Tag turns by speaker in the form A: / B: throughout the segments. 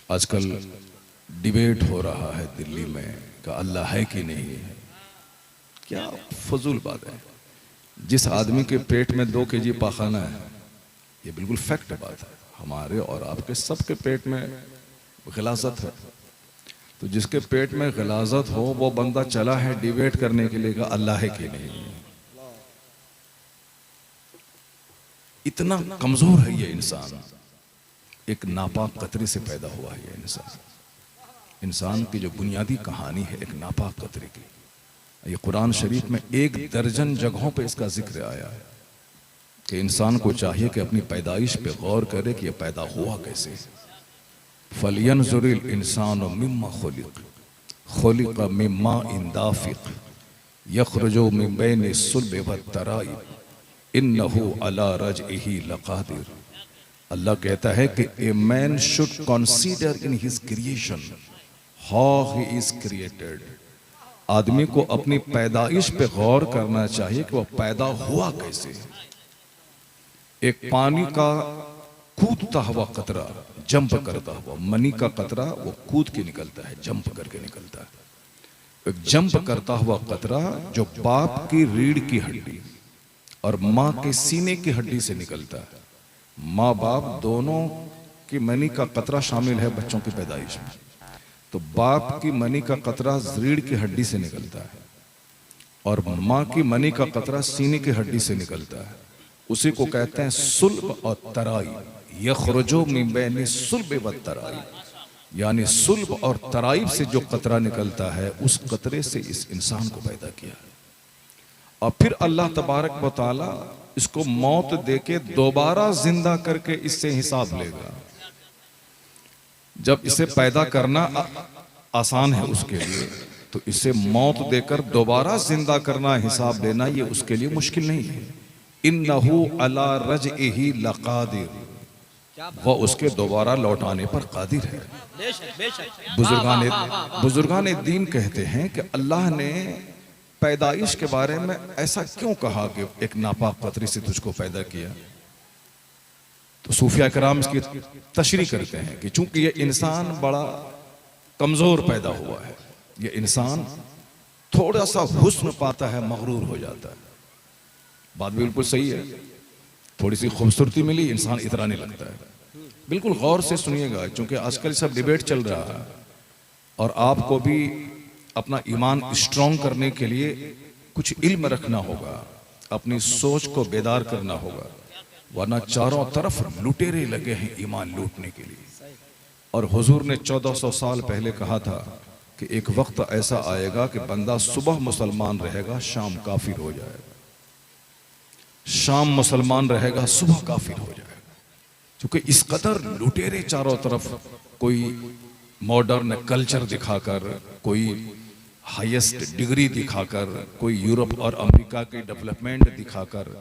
A: आजकल डिबेट हो रहा है दिल्ली में कि अल्लाह है कि नहीं है। क्या फजूल बात है। जिस आदमी के पेट में 2 केजी पाखाना है, ये बिल्कुल फैक्ट बात है। हमारे और आपके सबके पेट में गिलाजत है, तो जिसके पेट में गिलाजत हो वो बंदा चला है डिबेट करने के लिए कि अल्लाह है कि नहीं। इतना कमजोर है ये इंसान। एक नापाक कतरे से पैदा हुआ है ये इंसान। इंसान की जो बुनियादी कहानी है एक नापाक कतरे की। ये कुरान शरीफ में 1 दर्जन जगहों पे इसका जिक्र आया है कि इंसान को चाहिए कि अपनी पैदाइश पे गौर करे कि यह पैदा हुआ कैसे। फलियंजुरिल इंसान मिम्मा खुलिक मिम्मा इंदाफिक यखरुजु मिन बैनि सुल्बि वत्तराइब इन्नहु अला रजइही लकादिर। अल्लाह कहता है कि a man should consider in his creation how he is created. आदमी को अपनी पैदाइश पे गौर करना चाहिए कि वह पैदा हुआ कैसे। एक पानी का कूदता हुआ कतरा, जंप करता हुआ मनी का कतरा, वो कूद के निकलता है, जंप करके निकलता है। एक जंप करता हुआ कतरा जो बाप की रीढ़ की हड्डी और माँ के सीने की हड्डी से निकलता है। माँ बाप दोनों की मनी का कतरा शामिल है बच्चों की पैदाइश में। तो बाप की मनी का कतरा रीढ़ की हड्डी से निकलता है और माँ की मनी का कतरा सीने की हड्डी से निकलता है। उसी को कहते हैं सुल्ब और तराई। यखरुजु मिन बैनि सुल्ब व तराई, यानी सुल्ब और तराइब से जो कतरा निकलता है उस कतरे से इस इंसान को पैदा किया। और फिर अल्लाह तबारक व तआला इसको मौत देके दोबारा जिंदा करके इससे हिसाब लेगा। जब इसे पैदा करना आसान है उसके लिए, तो इसे मौत देकर दोबारा जिंदा करना, हिसाब लेना, ये उसके लिए मुश्किल नहीं है। इन्नहु अला रजइही लकादिर, वो उसके दोबारा लौटाने पर कादिर है। बुजुर्गान दीन कहते हैं कि अल्लाह ने पैदाइश के बारे में ऐसा क्यों कहा कि एक नापाक कतरे से तुझको पैदा किया। तो सूफिया कराम इसकी तशरीह करते हैं कि चूंकि ये इंसान बड़ा कमजोर पैदा हुआ है, ये इंसान थोड़ा सा हुस्न पाता है मगरूर हो जाता है। बात बिल्कुल सही है। थोड़ी सी खूबसूरती मिली इंसान इतराने लगता है। बिल्कुल गौर से सुनिएगा, क्योंकि आजकल सब डिबेट चल रहा है और आपको भी अपना ईमान स्ट्रॉन्ग करने के लिए कुछ इल्म रखना होगा, अपनी सोच को बेदार करना होगा, वरना चारों तरफ लुटेरे लगे हैं ईमान लूटने के लिए। और हुजूर ने 1400 साल पहले कहा था कि एक वक्त ऐसा आएगा कि बंदा सुबह मुसलमान रहेगा, शाम काफिर हो जाएगा, शाम मुसलमान रहेगा, सुबह काफिर हो जाएगा। क्योंकि इस कदर लुटेरे चारों तरफ, कोई मॉडर्न कल्चर दिखाकर, कोई हाईएस्ट डिग्री दिखाकर, कोई यूरोप और अमेरिका की डेवलपमेंट दिखाकर,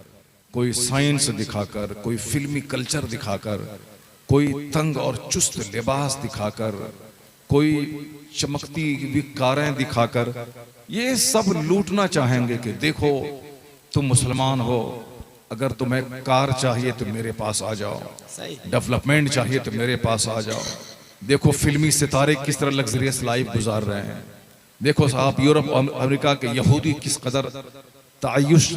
A: कोई साइंस दिखाकर, कोई फिल्मी कल्चर दिखाकर, कोई तंग और चुस्त लिबास दिखाकर, कोई चमकती हुई कारें दिखाकर, ये सब लूटना चाहेंगे कि देखो तुम मुसलमान हो, अगर तुम्हें कार चाहिए तो मेरे पास आ जाओ, डेवलपमेंट चाहिए तो मेरे पास आ जाओ। देखो फिल्मी सितारे किस तरह लग्जरियस लाइफ गुजार रहे हैं। देखो साहब यूरोप और अमेरिका के यहूदी किस कदर तायुश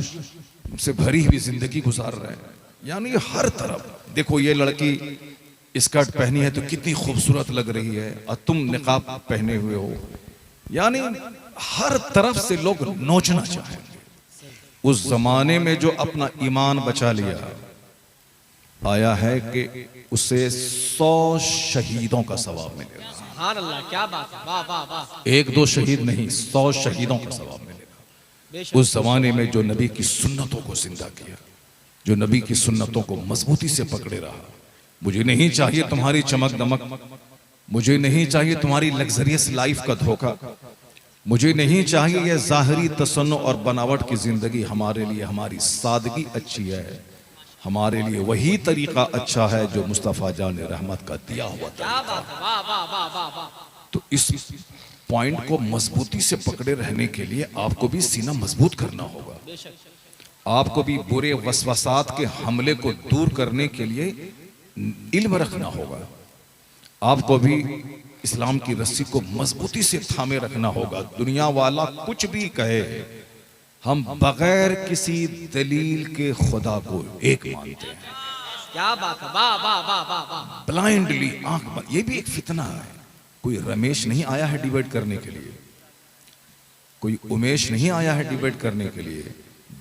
A: से भरी हुई जिंदगी गुजार रहे हैं। यानी हर तरफ देखो, ये लड़की स्कर्ट पहनी है तो कितनी खूबसूरत लग रही है और तुम निकाब पहने हुए हो। यानी हर तरफ से लोग नोचना चाहेंगे। उस जमाने में जो अपना ईमान बचा लिया, आया है कि उसे 100 शहीदों का सवाब मिलेगा।
B: क्या बात है, वाह वाह वाह।
A: 1-2 शहीद नहीं, 100 शहीदों का सवाब मिलेगा। उस जमाने में जो नबी की सुन्नतों को जिंदा किया, जो नबी की सुन्नतों को मजबूती से पकड़े रहा। मुझे नहीं चाहिए तुम्हारी चमक दमक, मुझे नहीं चाहिए तुम्हारी लग्जरियस लाइफ का धोखा, मुझे नहीं चाहिए यह जाहिरी तसन्नो और बनावट की जिंदगी। हमारे लिए हमारी सादगी अच्छी है, हमारे लिए वही तरीका अच्छा है जो मुस्तफा जान रहमत का दिया हुआ तरीका। तो इस पॉइंट को मजबूती से पकड़े रहने के लिए आपको भी सीना मजबूत करना होगा। आपको भी बुरे वसवसात के हमले को दूर करने के लिए इल्म रखना होगा। आपको भी इस्लाम की रस्सी को मजबूती से थामे रखना होगा। दुनिया वाला कुछ भी कहे, हम बगैर किसी दलील के खुदा को एक मानते हैं,
B: क्या बात है, वाह वाह वाह वाह वाह।
A: ब्लाइंडली आंख बंद। ये भी एक फितना है। कोई रमेश नहीं आया है डिबेट करने के लिए, कोई उमेश नहीं आया है डिबेट करने के लिए।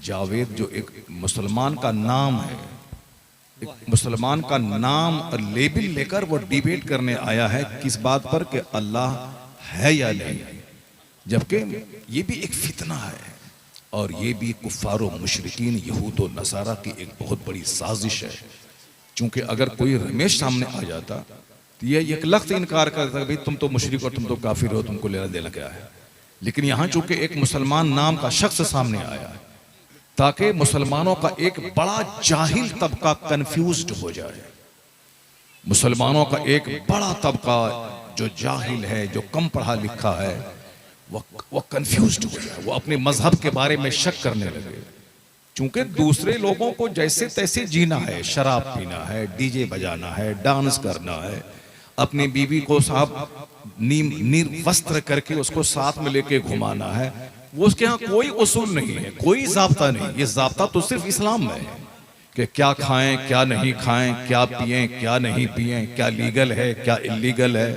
A: जावेद जो एक मुसलमान का नाम है, एक मुसलमान का नाम और लेबल लेकर वो डिबेट करने आया है किस बात पर कि अल्लाह है या नहीं, जबकि ये भी एक फितना है और ये भी कुफ्फार व मुशरिकीन यहूद व नसारा की एक बहुत बड़ी साजिश है। क्योंकि अगर कोई रमेश सामने आ जाता तो ये एक लख्त इनकार करता भाई तुम तो मुशरिक और तुम तो काफिर हो, तुमको लेना देना क्या है। लेकिन यहाँ चूंकि एक मुसलमान नाम का शख्स सामने आया है ताकि मुसलमानों का एक बड़ा जाहिल तबका कंफ्यूज्ड हो जाए, मुसलमानों का एक बड़ा तबका जो जाहिल है, जो कम पढ़ा लिखा है, वो कंफ्यूज्ड हो जाए, वो अपने मजहब के बारे में शक करने लगे। क्योंकि दूसरे लोगों को जैसे तैसे जीना है, शराब पीना है, डीजे बजाना है, डांस करना है, अपनी बीवी को साहब निर्वस्त्र करके उसको साथ में लेके घुमाना है, वो उसके यहाँ कोई उसूल नहीं है, कोई जाब्ता नहीं। ये जाब्ता तो सिर्फ इस्लाम में है कि क्या खाएं क्या नहीं खाएं, क्या पिएं क्या नहीं पिएं, क्या लीगल है क्या इलीगल है,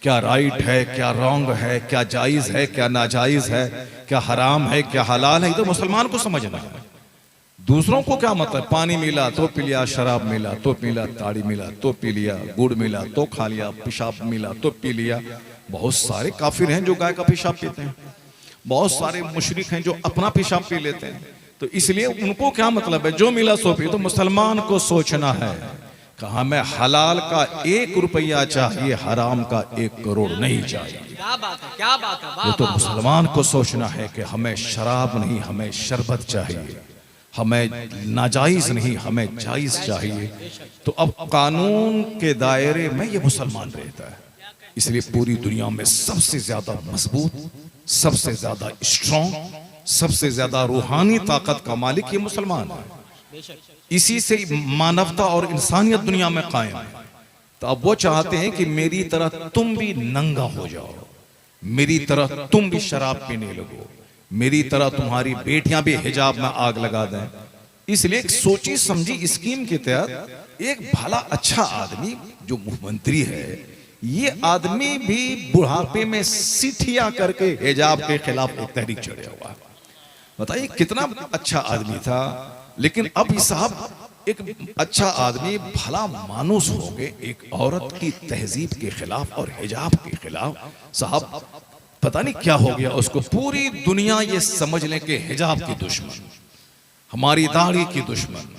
A: क्या राइट है क्या रॉन्ग है, क्या जायज है क्या नाजायज है, क्या हराम है क्या हलाल है। ये तो मुसलमान को समझना है। दूसरों को क्या मतलब, पानी मिला तो पी लिया, शराब मिला तो पी लिया, ताड़ी मिला तो पी लिया, गुड़ मिला तो खा लिया, पेशाब मिला तो पी लिया। बहुत सारे काफिर हैं जो गाय का पेशाब पीते हैं, बहुत सारे मुशरिक हैं जो अपना पेशाब पी लेते हैं। तो इसलिए उनको क्या मतलब है, जो मिला सो पी। तो मुसलमान को सोचना है कि हमें हलाल का 1 रुपया चाहिए, हराम का 1 करोड़ नहीं चाहिए।
B: क्या बात है, क्या बात है, वाह
A: ये तो
B: वाह,
A: मुसलमान को सोचना है कि हमें शराब नहीं हमें शरबत चाहिए, हमें नाजायज नहीं हमें जायज चाहिए। तो अब कानून के दायरे में ये मुसलमान रहता है। इसलिए पूरी दुनिया में सबसे ज्यादा मजबूत, सबसे ज्यादा स्ट्रॉन्ग, सबसे ज्यादा रूहानी ताकत का मालिक ये मुसलमान है। इसी से मानवता और इंसानियत दुनिया में कायम है। तो अब वो चाहते हैं कि मेरी तरह तुम भी नंगा हो जाओ, मेरी तरह तुम भी शराब पीने लगो, मेरी तरह तुम्हारी बेटियां भी हिजाब में आग लगा दें। इसलिए एक सोची समझी स्कीम के तहत एक भला अच्छा आदमी जो मुख्यमंत्री है, ये आदमी भी बुढ़ापे में सिठिया करके हिजाब के खिलाफ एक तहरीक चढ़ा हुआ है। बताइए कितना अच्छा आदमी था। लेकिन अब ये साहब एक अच्छा आदमी भला मानुस हो गए एक औरत की तहजीब के खिलाफ और हिजाब के खिलाफ। साहब पता नहीं क्या हो गया उसको। पूरी दुनिया ये समझ ले कि हिजाब की दुश्मन, हमारी दाढ़ी की दुश्मन,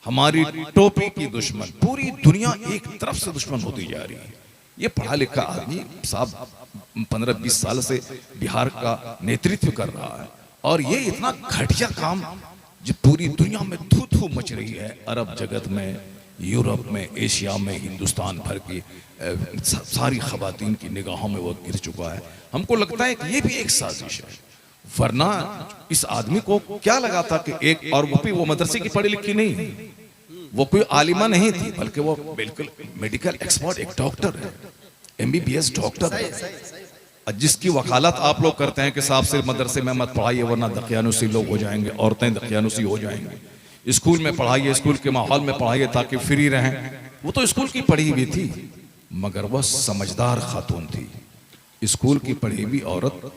A: हमारी टोपी की दुश्मन, पूरी दुनिया एक तरफ से दुश्मन होती जा रही है। ये पढ़ा लिखा आदमी साहब 15-20 साल से बिहार का नेतृत्व कर रहा है और ये इतना घटिया काम जो पूरी दुनिया में थू थू मच रही है, अरब जगत में, यूरोप में, एशिया में, हिंदुस्तान भर की सारी खवातीन की निगाहों में वो गिर चुका है। हमको लगता है कि ये भी एक साजिश है। वरना इस आदमी को क्या लगा था कि एक, और वो मदरसे की पढ़ी लिखी नहीं, वो कोई आलिमा नहीं थी, बल्कि वो बिल्कुल मेडिकल एक्सपर्ट एक डॉक्टर है, MBBS डॉक्टर है, जिसकी वकालत आप लोग करते हैं कि साहब सिर्फ मदरसे में मत पढ़ाइए वरना दकियानुसी लोग हो जाएंगे, औरतें दकियानुसी हो जाएंगी। स्कूल में पढ़ाइए, स्कूल के माहौल में पढ़ाइए ताकि फ्री रहें। वो तो स्कूल की पढ़ी हुई थी, मगर वह समझदार खातून थी। स्कूल की पढ़ी हुई औरत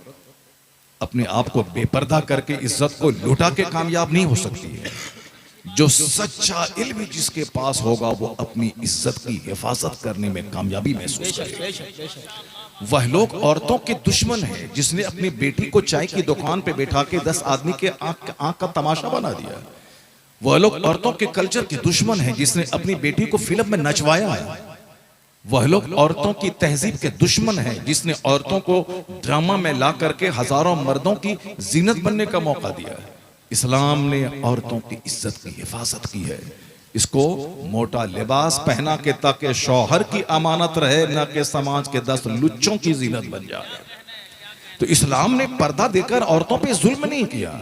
A: अपने आप को बेपर्दा करके इज्जत को लुटा के कामयाब नहीं हो सकती है। जो सच्चा इल्म जिसके पास होगा वो अपनी इज्जत की हिफाजत करने में कामयाबी महसूस करेगा। वह लोग औरतों के दुश्मन है जिसने अपनी बेटी को चाय की दुकान पे बैठा के 10 आदमी के आंख का तमाशा बना दिया। वह लोग औरतों के कल्चर के दुश्मन है जिसने अपनी बेटी को फिल्म में नचवाया है। वह लोग औरतों की तहजीब के दुश्मन है जिसने औरतों को ड्रामा में ला करके हजारों मर्दों की जीनत बनने का मौका दिया है। इस्लाम ने औरतों की इज्जत की हिफाजत की है, इसको मोटा लिबास पहना के ताकि शौहर की अमानत रहे, न कि समाज के 10 लुच्चों की जीनत बन जाए। तो इस्लाम ने पर्दा देकर औरतों पे जुल्म नहीं किया,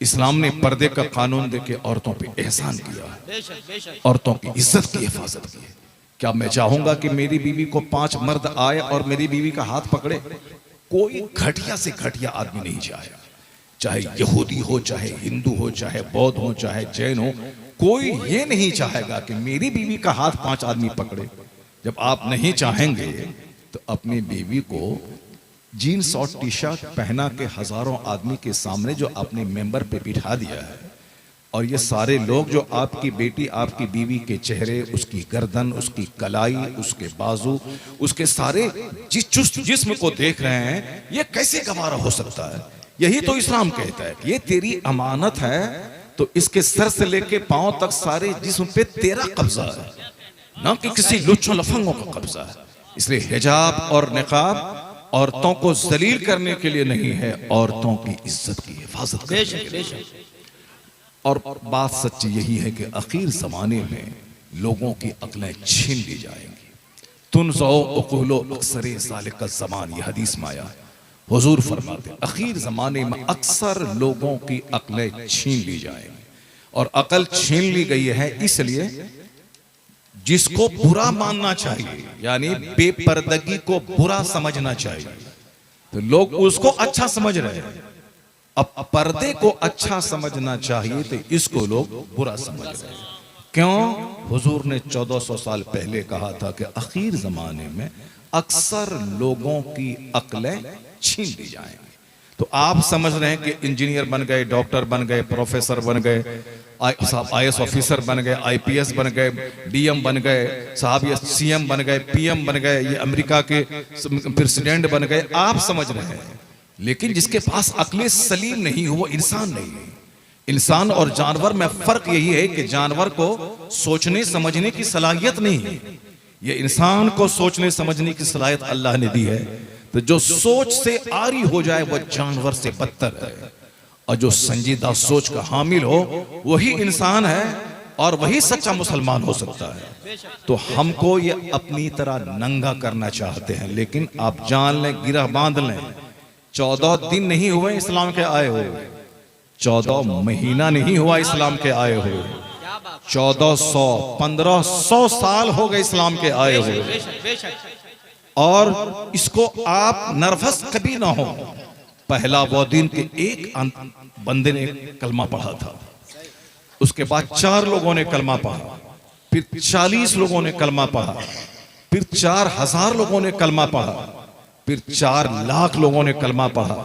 A: इस्लाम ने पर्दे का कानून देके औरतों पे एहसान किया, औरतों की इज्जत की हिफाजत की। क्या मैं चाहूंगा कि मेरी बीवी को 5 मर्द आए और मेरी बीवी का हाथ पकड़े? कोई घटिया से घटिया आदमी नहीं चाहेगा, चाहे यहूदी हो, चाहे हिंदू हो, चाहे बौद्ध हो, चाहे जैन हो, कोई ये नहीं चाहेगा कि मेरी बीवी का हाथ 5 आदमी पकड़े। जब आप नहीं चाहेंगे तो अपनी बीवी को जीन्स और टी शर्ट पहना के हजारों आदमी के सामने जो आपने मेंबर पे बिठा दिया है, और ये सारे लोग जो आपकी बेटी, आपकी बीवी के चेहरे, उसकी गर्दन, उसकी कलाई, उसके बाजू, उसके सारे चुस्त जिस्म को देख रहे हैं, ये कैसे गवारा हो सकता है? यही तो इस्लाम कहता है कि ये तेरी अमानत है, तो इसके सर से लेके पांव तक सारे जिस्म पे तेरा कब्जा है, ना कि किसी लुच्चों लफंगों का कब्जा है। इसलिए हिजाब और निकाब औरतों को जलील करने के लिए नहीं है, औरतों की इज्जत की हिफाजत करने के लिए। और बात सच्ची यही है कि आखिर जमाने में लोगों की अक्लें छीन ली जाएंगी। तुनज़ो उक़ूलो अक्सरे ज़ालिका ज़मान, ये हदीस में आया है। हुजूर फरमाते हैं आखिर जमाने में अक्सर लोगों की अक्लें छीन ली जाएंगी, और अकल छीन ली गई है इसलिए जिसको बुरा मानना चाहिए, यानी बेपर्दगी को बुरा समझना चाहिए, तो लोग उसको अच्छा समझ रहे हैं। अब पर्दे को अच्छा समझना चाहिए तो इसको लोग बुरा समझ रहे हैं। क्यों? हुजूर ने 1400 साल पहले कहा था कि आखिर जमाने में अक्सर लोगों की अक्लें छीन ली जाएंगी। तो आप समझ रहे हैं कि इंजीनियर बन गए, डॉक्टर बन गए, प्रोफेसर बन गए, IAS ऑफिसर बन गए, IPS बन गए, DM बन गए, साहब ये CM बन गए, PM बन गए, ये अमेरिका के प्रेसिडेंट बन गए, आप समझ रहे हैं। लेकिन जिसके पास अक्लें सलीम नहीं हो वो इंसान नहीं है। इंसान और जानवर में फर्क यही है कि जानवर को सोचने समझने की सलाहियत नहीं है, ये इंसान को सोचने समझने की सलाहियत अल्लाह ने दी है। तो जो सोच से आरी हो जाए वो जानवर से बदतर है, और जो संजीदा सोच का हामिल हो वही इंसान है, और वही सच्चा मुसलमान हो सकता है। तो हमको ये अपनी तरह नंगा करना चाहते हैं, लेकिन आप जान लें, गिरह बांध लें, 14 दिन नहीं हुए इस्लाम के आए हुए, 14 महीना नहीं हुआ इस्लाम के आए हुए, 1400 1500 साल हो गए इस्लाम के आए हुए। और इसको आप नर्वस कभी ना हो। पहला वो दिन के एक बंदे ने कलमा पढ़ा था, उसके बाद 4 लोगों ने कलमा पढ़ा, फिर 40 लोगों ने कलमा पढ़ा, फिर 4000 लोगों ने कलमा पढ़ा, फिर 4 लाख लोगों ने कलमा पढ़ा।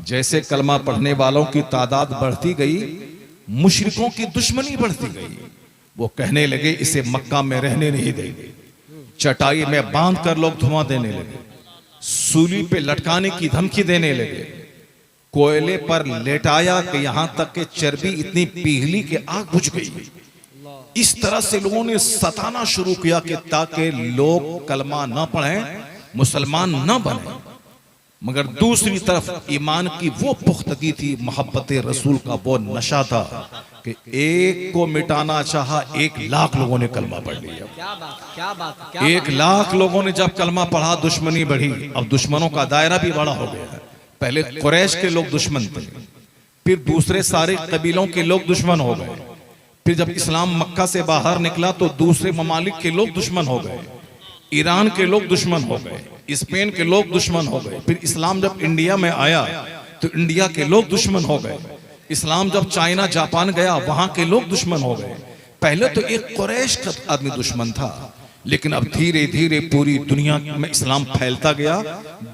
A: जैसे कलमा पढ़ने वालों की तादाद बढ़ती गई, मुशरिकों की दुश्मनी बढ़ती गई। वो कहने लगे इसे मक्का में रहने नहीं देंगे, चटाई में बांध कर लोग धुआं देने लगे, सूली पे लटकाने की धमकी देने लगे, कोयले पर लेटाया कि यहां तक कि चर्बी इतनी पिघली कि आग बुझ गई। इस तरह से लोगों ने सताना शुरू किया कि ताकि लोग कलमा न पढ़ें, मुसलमान न बने। मगर दूसरी तरफ ईमान की वो पुख्तगी थी, मोहब्बत रसूल का वो नशा था कि एक को मिटाना चाहा, 1 लाख लोगों ने कलमा पढ़ लिया।
B: क्या बात, क्या बात, क्या
A: 1 लाख लोगों ने जब कलमा पढ़ा, दुश्मनी बढ़ी। अब दुश्मनों का दायरा भी बड़ा हो गया है। पहले कुरैश के लोग दुश्मन थे, फिर दूसरे सारे कबीलों के लोग दुश्मन हो गए, फिर जब इस्लाम मक्का से बाहर निकला तो दूसरे ममालिक के लोग दुश्मन हो गए, ईरान के लोग दुश्मन हो गए, स्पेन के लोग दुश्मन हो गए, फिर इस्लाम जब इंडिया में आया तो इंडिया के लोग दुश्मन हो गए, इस्लाम जब चाइना जापान गया वहां के लोग दुश्मन हो गए। पहले तो एक कुरैश का आदमी दुश्मन था, लेकिन अब धीरे धीरे पूरी दुनिया में इस्लाम फैलता गया,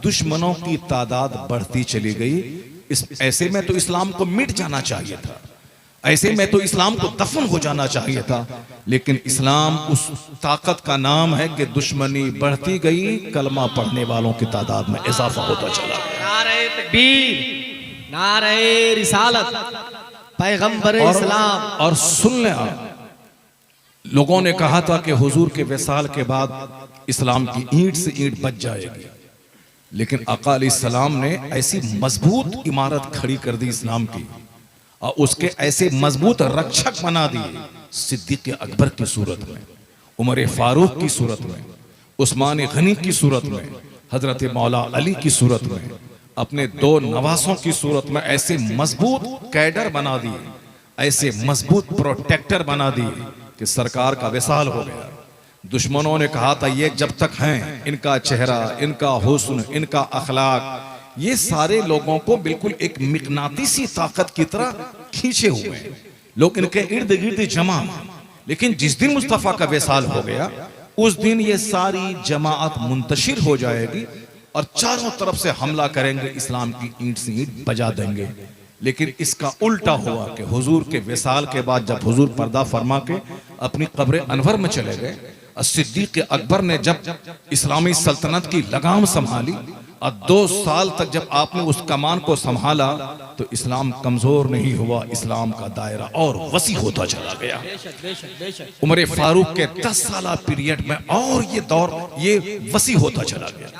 A: दुश्मनों की तादाद बढ़ती चली गई। ऐसे में तो इस्लाम को मिट जाना चाहिए था, ऐसे में तो इस्लाम को दफन हो जाना चाहिए था, लेकिन इस्लाम उस ताकत का नाम है कि दुश्मनी बढ़ती गई, कलमा पढ़ने वालों की तादाद में इजाफा होता चला गया।
B: नारे तकबीर, नारे रिसालत, पैगंबर इस्लाम।
A: और सुन लें आप, लोगों ने कहा था कि हुजूर के विसाल के बाद इस्लाम की ईंट से ईंट बच जाएगी, लेकिन आका अलैहिस्सलाम ने ऐसी मजबूत इमारत खड़ी कर दी इस्लाम की, और उसके ऐसे मजबूत रक्षक बना दिए, सिद्दीक अकबर की सूरत में, उमर फारूक की सूरत में, उस्मान गनी की सूरत में, हजरत मौला अली की सूरत में, अपने 2 नवासों की सूरत में ऐसे मजबूत कैडर बना दिए, ऐसे मजबूत प्रोटेक्टर बना दिए कि सरकार का विसाल हो गया। दुश्मनों ने कहा था ये जब तक हैं, इनका चेहरा, इनका हुस्न, इनका अखलाक, ये सारे लोगों को बिल्कुल एक मिकनातीसी ताकत की तरह खींचे हुए हैं, लोग इनके इर्द गिर्द जमा हैं। लेकिन जिस दिन मुस्तफा का विसाल हो गया उस दिन ये सारी जमात मुंतशिर हो जाएगी और चारों तरफ से हमला करेंगे, इस्लाम की ईंट से ईंट बजा देंगे। लेकिन इसका उल्टा हुआ कि हुजूर के विसाल के बाद जब हुजूर पर्दा फरमा के अपनी कब्र अनवर में चले गए, सिद्दीक अकबर ने जब इस्लामी सल्तनत की लगाम संभाली और 2 साल तक जब आपने उस कमान को संभाला तो इस्लाम कमजोर नहीं हुआ, इस्लाम का दायरा और वसी होता चला गया। उमर फारूक के 10 साल पीरियड में और ये दौर ये वसी होता चला गया।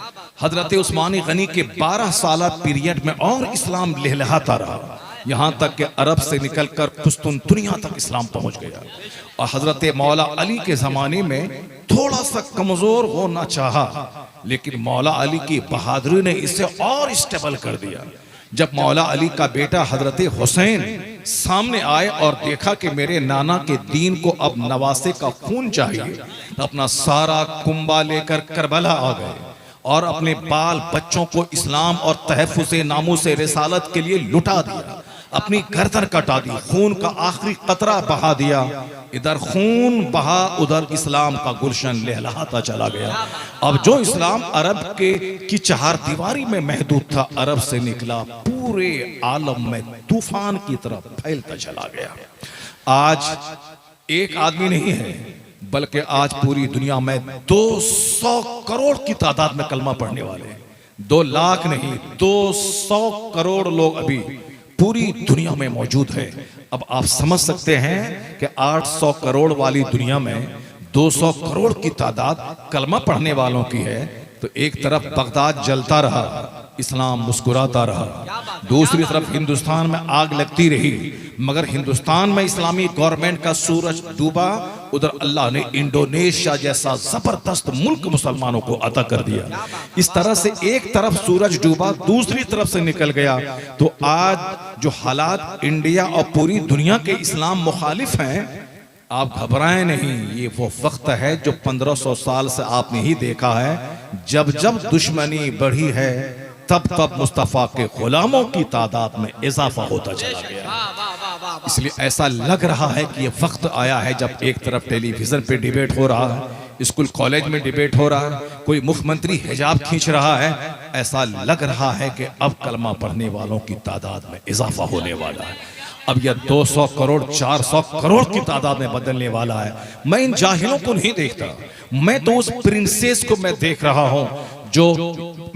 A: हजरत उस्मान गनी के 12 साल पीरियड में और इस्लाम लहलहाता रहा, यहाँ तक कि अरब से निकलकर कुस्तुनतुनिया तक इस्लाम पहुंच गया। और हजरत मौला अली के जमाने में थोड़ा सा कमजोर होना चाहा, लेकिन मौला अली की बहादुरी ने इसे और स्टेबल कर दिया। जब मौला अली का बेटा हजरत हुसैन सामने आए और देखा कि मेरे नाना के दीन को अब नवासे का खून चाहिए, अपना सारा कुंबा लेकर करबला आ गए और अपने बाल बच्चों को इस्लाम और तहफ़्फ़ुज़ नामूस रिसालत के लिए लुटा दिया, अपनी गर्दन कटा दी, खून का आखिरी कतरा बहा दिया। इधर खून बहा, उधर इस्लाम का गुलशन लहलहाता चला गया। अब जो इस्लाम अरब के की 4 दीवारी में महदूद था, अरब से निकला पूरे आलम में तूफान की तरफ फैलता चला गया। आज एक आदमी नहीं है, बल्कि आज पूरी दुनिया में 200 करोड़ की तादाद में कलमा पढ़ने वाले हैं। 2 लाख नहीं, 200 करोड़ लोग अभी पूरी दुनिया में मौजूद है। अब आप समझ सकते हैं कि 800 करोड़ वाली दुनिया में 200 करोड़ की तादाद कलमा पढ़ने वालों की है, तो एक तरफ बगदाद जलता रहा, इस्लाम मुस्कुराता रहा, दूसरी तरफ हिंदुस्तान में आग लगती रही, मगर हिंदुस्तान में इस्लामी गवर्नमेंट का सूरज डूबा, उधर अल्लाह ने इंडोनेशिया जैसा जबरदस्त मुल्क मुसलमानों को अता कर दिया। इस तरह से एक तरफ सूरज डूबा, दूसरी तरफ से निकल गया। तो आज जो हालात इंडिया और पूरी दुनिया के इस्लाम मुखालिफ हैं, आप घबराएं नहीं, ये वो वक्त है जो 1500 साल से आपने ही देखा है। जब जब दुश्मनी बढ़ी है तब तब मुस्तफा के गुलामों की तादाद में इजाफा होता चला गया। इसलिए ऐसा लग रहा है कि ये वक्त आया है जब एक तरफ टेलीविजन पे डिबेट हो रहा है, स्कूल कॉलेज में डिबेट हो रहा है, कोई मुख्यमंत्री हिजाब खींच रहा है, ऐसा लग रहा है कि अब कलमा पढ़ने वालों की तादाद में इजाफा होने वाला है। अब यह 200 करोड़ 400 करोड़ की तादाद में बदलने वाला है। मैं इन जाहिलों को नहीं देखता, मैं तो उस प्रिंसेस को मैं देख रहा हूं जो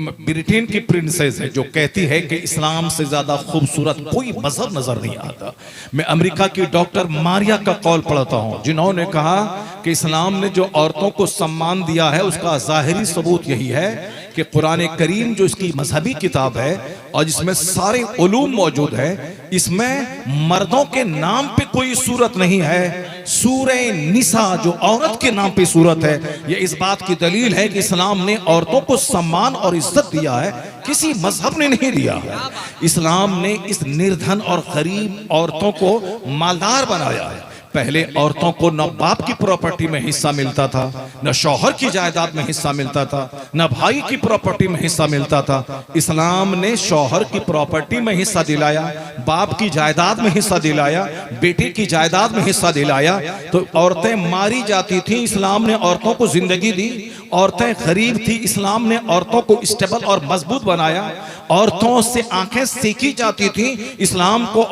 A: ब्रिटेन की प्रिंसेस है, जो कहती है कि इस्लाम से ज्यादा खूबसूरत कोई मजहब नजर नहीं आता। मैं अमेरिका की डॉक्टर मारिया का कॉल पढ़ता हूं, जिन्होंने कहा कि इस्लाम ने जो औरतों को सम्मान दिया है उसका जाहिरी सबूत यही है कि कुरान करीम जो इसकी मजहबी किताब है और जिसमें सारे उलूम मौजूद है, इसमें मर्दों के नाम पे कोई सूरत नहीं है। सूरे निसा जो औरत के नाम पे सूरत है, यह इस बात की दलील है कि इस्लाम ने औरतों को सम्मान और इज्जत दिया है, किसी मजहब ने नहीं दिया है। इस्लाम ने इस निर्धन और गरीब औरतों को मालदार बनाया है। पहले औरतों को न बाप की प्रॉपर्टी में हिस्सा मिलता था, न शौहर की जायदाद में हिस्सा मिलता था, न भाई की प्रॉपर्टी में हिस्सा मिलता था। इस्लाम ने शौहर की प्रॉपर्टी में हिस्सा दिलाया, बाप की जायदाद में हिस्सा दिलाया, बेटे की जायदाद में हिस्सा दिलाया। तो औरतें मारी जाती थी, इस्लाम ने औरतों को जिंदगी दी। औरतें गरीब थी, इस्लाम ने औरतों को स्टेबल और मजबूत बनाया। औरतों से आंखें सेकी जाती थी, इस्लाम को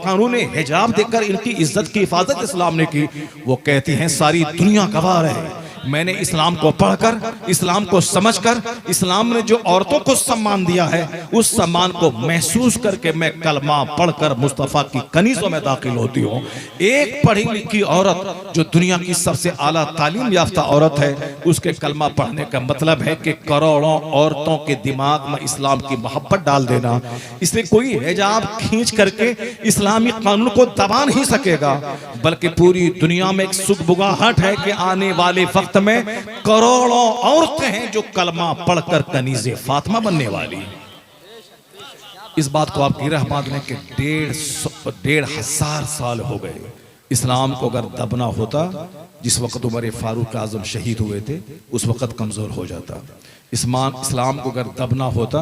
A: कानून हिजाब देकर इनकी इज्जत की हिफाजत इस्लाम ने की। वो कहती हैं सारी दुनिया गवाह है, मैंने इस्लाम को पढ़कर, इस्लाम को समझकर, इस्लाम ने जो औरतों को सम्मान दिया है उस सम्मान को महसूस करके मैं कलमा पढ़कर मुस्तफा की कनीजों में दाखिल होती हूँ। एक पढ़ी लिखी औरत जो दुनिया की सबसे आला तालीम याफ्ता औरत है, उसके कलमा पढ़ने का मतलब है कि करोड़ों औरतों के दिमाग में इस्लाम की मोहब्बत डाल देना। इसलिए कोई हिजाब खींच करके इस्लामी कानून को दबा नहीं सकेगा, बल्कि पूरी दुनिया में एक सुगबुगाहट है कि आने वाले वक्त में करोड़ों औरतें हैं जो कलमा पढ़कर कनीज़े फातिमा बनने वाली। इस बात को आप गिरह बांध लें कि 1,500 साल हो गए इस्लाम को अगर दबना होता, जिस वक्त उमर फारूक आजम शहीद हुए थे उस वक्त कमज़ोर हो जाता। इस्लाम को अगर दबना होता,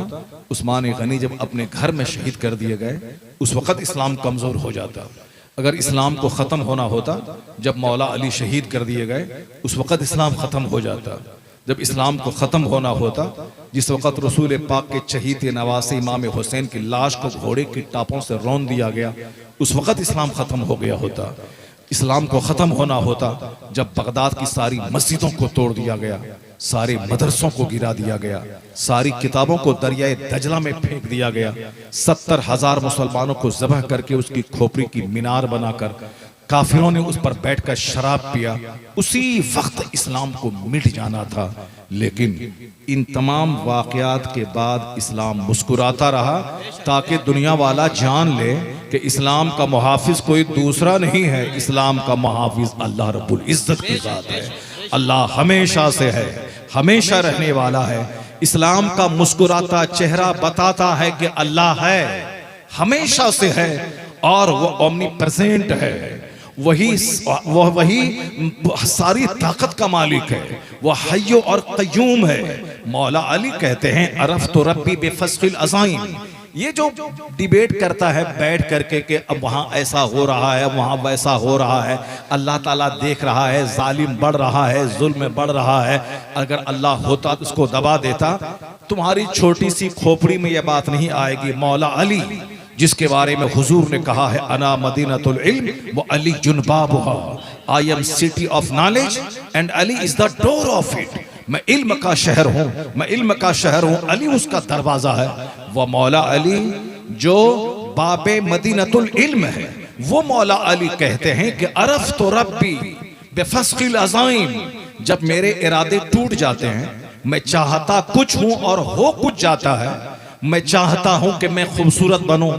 A: उस्मान गनी जब अपने घर में शहीद कर दिए गए उस वक्त इस्लाम कमज़ोर हो जाता। अगर इस्लाम को ख़त्म होना होता, जब मौला अली शहीद कर दिए गए उस वक्त इस्लाम ख़त्म हो जाता। जब इस्लाम को ख़त्म होना होता, जिस वक़्त रसूल पाक के चहीते नवासे इमाम हुसैन की लाश को घोड़े की टापों से रौंद दिया गया, उस वक़्त इस्लाम ख़त्म हो गया होता। इस्लाम को ख़त्म होना होता जब बगदाद की सारी मस्जिदों को तोड़ दिया गया, सारे मदरसों को गिरा दिया गया, सारी किताबों को दरियाए दजला में फेंक दिया गया, 70,000 मुसलमानों को ज़बह करके उसकी खोपड़ी की मीनार बनाकर काफिरों ने उस पर बैठकर शराब पिया। उसी वक्त इस्लाम को मिट जाना था। लेकिन इन तमाम वाक़यात के बाद इस्लाम मुस्कुराता रहा ताकि दुनिया वाला जान ले कि इस्लाम का मुहाफिज कोई दूसरा नहीं है, इस्लाम का मुहाफिज अल्लाह रब्बुल इज्जत की ज़ात है। अल्लाह हमेशा से है, हमेशा रहने वाला है। इस्लाम का मुस्कुराता चेहरा बताता है कि अल्लाह है, हमेशा से है और वो ओमनी प्रेजेंट है। वही सारी ताकत का मालिक है, वह हय्यो और क़य्यूम है। मौला अली कहते हैं अरफ़ तो रब्बी बेफ़स्क़िल अज़ाइम। ये जो डिबेट करता है बैठ करके कि अब वहाँ ऐसा हो रहा है, वहाँ वैसा हो रहा है, अल्लाह ताला देख रहा है, जालिम बढ़ रहा है, जुल्म बढ़ रहा है, अगर अल्लाह होता तो उसको दबा देता, तुम्हारी छोटी सी खोपड़ी में यह बात नहीं आएगी। मौला अली जिसके बारे में हुजूर ने कहा है अना मदीनतुल इल्म व अली जुनबाबुहा, I am city of knowledge and Ali is the door of it. मैं इल्म का शहर हूँ, मैं इल्म का शहर हूँ, अली उसका दरवाजा है। वह मौला अली जो बाबे मदीनतुल इल्म है, वो मौला अली कहते हैं कि अरफ़ तो रब्बी बेफ़स्क़िल अज़ाइम। जब मेरे इरादे टूट जाते हैं, मैं चाहता कुछ हूँ और हो कुछ जाता है। मैं चाहता हूं कि मैं खूबसूरत बनूं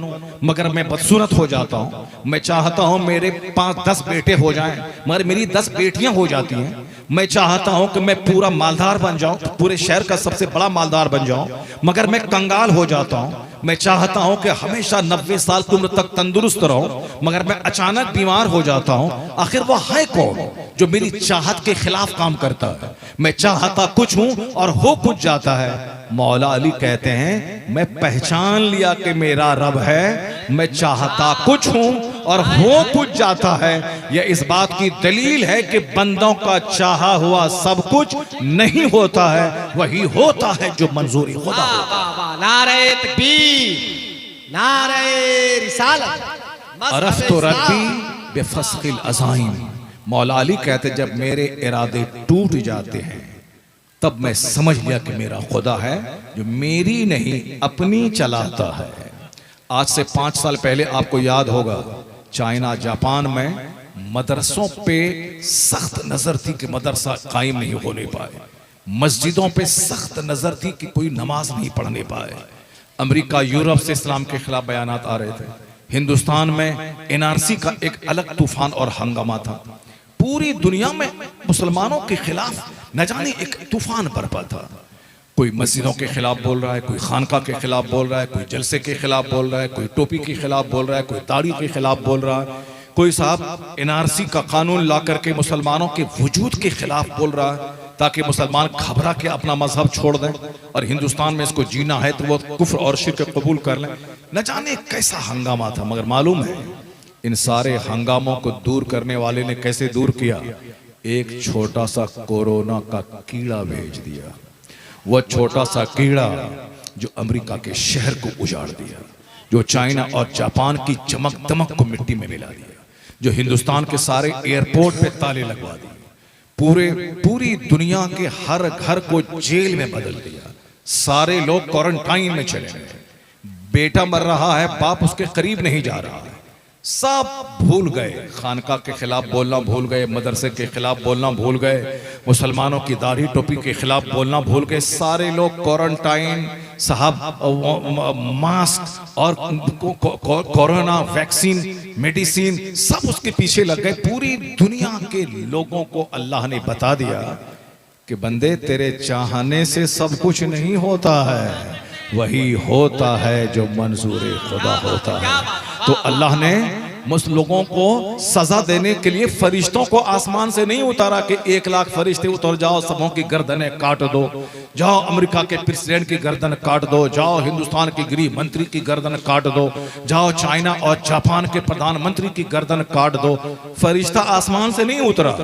A: मगर मैं बदसूरत हो जाता हूं। मैं चाहता हूं मेरे 5-10 बेटे हो जाएं मगर मेरी 10 बेटियां हो जाती हैं। मैं चाहता हूं कि मैं पूरा मालदार बन जाऊं, पूरे शहर का सबसे बड़ा मालदार बन जाऊं, मगर मैं कंगाल हो जाता हूं। मैं चाहता हूं कि हमेशा 90 साल की उम्र तक तंदुरुस्त रहूं मगर मैं अचानक बीमार हो जाता हूं। आखिर वो है कौन जो मेरी चाहत के खिलाफ काम करता है? मैं चाहता कुछ हूं और हो कुछ जाता है। मौला अली कहते हैं मैं पहचान लिया कि मेरा रब है, मैं चाहता कुछ हूं और हो कुछ जाता है। यह इस बात की दलील है कि बंदों का चाहा हुआ सब कुछ नहीं होता है, वही होता है जो मंजूरी खुदा होता है।
B: नारे तकबीर, नारे रिसालत,
A: अरफ़ तो रब्बी बेफ़स्क़िल अज़ाइम। मौला अली कहते जब मेरे इरादे टूट जाते हैं तब मैं समझ लिया कि मेरा खुदा है जो मेरी नहीं अपनी चलाता है। आज से 5 साल पहले आपको याद होगा चाइना जापान में मदरसों पे सख्त नजर थी कि मदरसा कायम नहीं होने पाए, मस्जिदों पे सख्त नजर थी कि कोई नमाज नहीं पढ़ने पाए। अमेरिका यूरोप से इस्लाम के खिलाफ बयानात आ रहे थे। हिंदुस्तान में एनआरसी का एक अलग तूफान और हंगामा था। पूरी दुनिया में मुसलमानों के खिलाफ न जाने एक तूफान बरपा था। कोई मस्जिदों के खिलाफ बोल रहा है, कोई खानका के खिलाफ बोल रहा है, कोई जलसे के खिलाफ बोल रहा है, कोई टोपी के खिलाफ बोल रहा है, कोई दाढ़ी के खिलाफ बोल रहा है, कोई साहब एनआरसी का कानून ला करके मुसलमानों के वजूद के खिलाफ बोल रहा है ताकि मुसलमान घबरा के अपना मजहब छोड़ दें और हिंदुस्तान में इसको जीना है तो वो कुफ्र और शिर्क कबूल कर लें। न जाने कैसा हंगामा था। मगर मालूम है इन सारे हंगामों को दूर करने वाले ने कैसे दूर किया? एक छोटा सा कोरोना का कीड़ा भेज दिया। वह छोटा सा कीड़ा जो अमेरिका के शहर को उजाड़ दिया, जो चाइना और जापान की चमक दमक को मिट्टी में मिला दिया, जो हिंदुस्तान के सारे एयरपोर्ट पे ताले लगवा दिए, पूरी दुनिया के हर घर को जेल में बदल दिया। सारे लोग क्वारंटाइन में चले गए। बेटा मर रहा है, बाप उसके करीब नहीं जा रहा है। सब भूल गए, खानका के खिलाफ बोलना भूल गए, मदरसे के खिलाफ बोलना भूल गए, मुसलमानों की दाढ़ी टोपी के खिलाफ बोलना भूल गए। सारे लोग क्वारंटाइन साहब, मास्क और कोरोना वैक्सीन मेडिसिन सब उसके पीछे लग गए। पूरी दुनिया के लोगों को अल्लाह ने बता दिया कि बंदे तेरे चाहने से सब कुछ नहीं होता है, वही होता है जो मंजूर खुदा होता है। तो अल्लाह ने लोगों को सजा देने के लिए फरिश्तों को आसमान से नहीं उतारा कि 1 लाख फरिश्ते उतर जाओ, सबों की गर्दनें काट दो, जाओ अमेरिका के प्रेसिडेंट की गर्दन काट दो, जाओ हिंदुस्तान के गृह मंत्री की गर्दन काट दो, जाओ चाइना और जापान के प्रधानमंत्री की गर्दन काट दो। फरिश्ता आसमान से नहीं उतरा।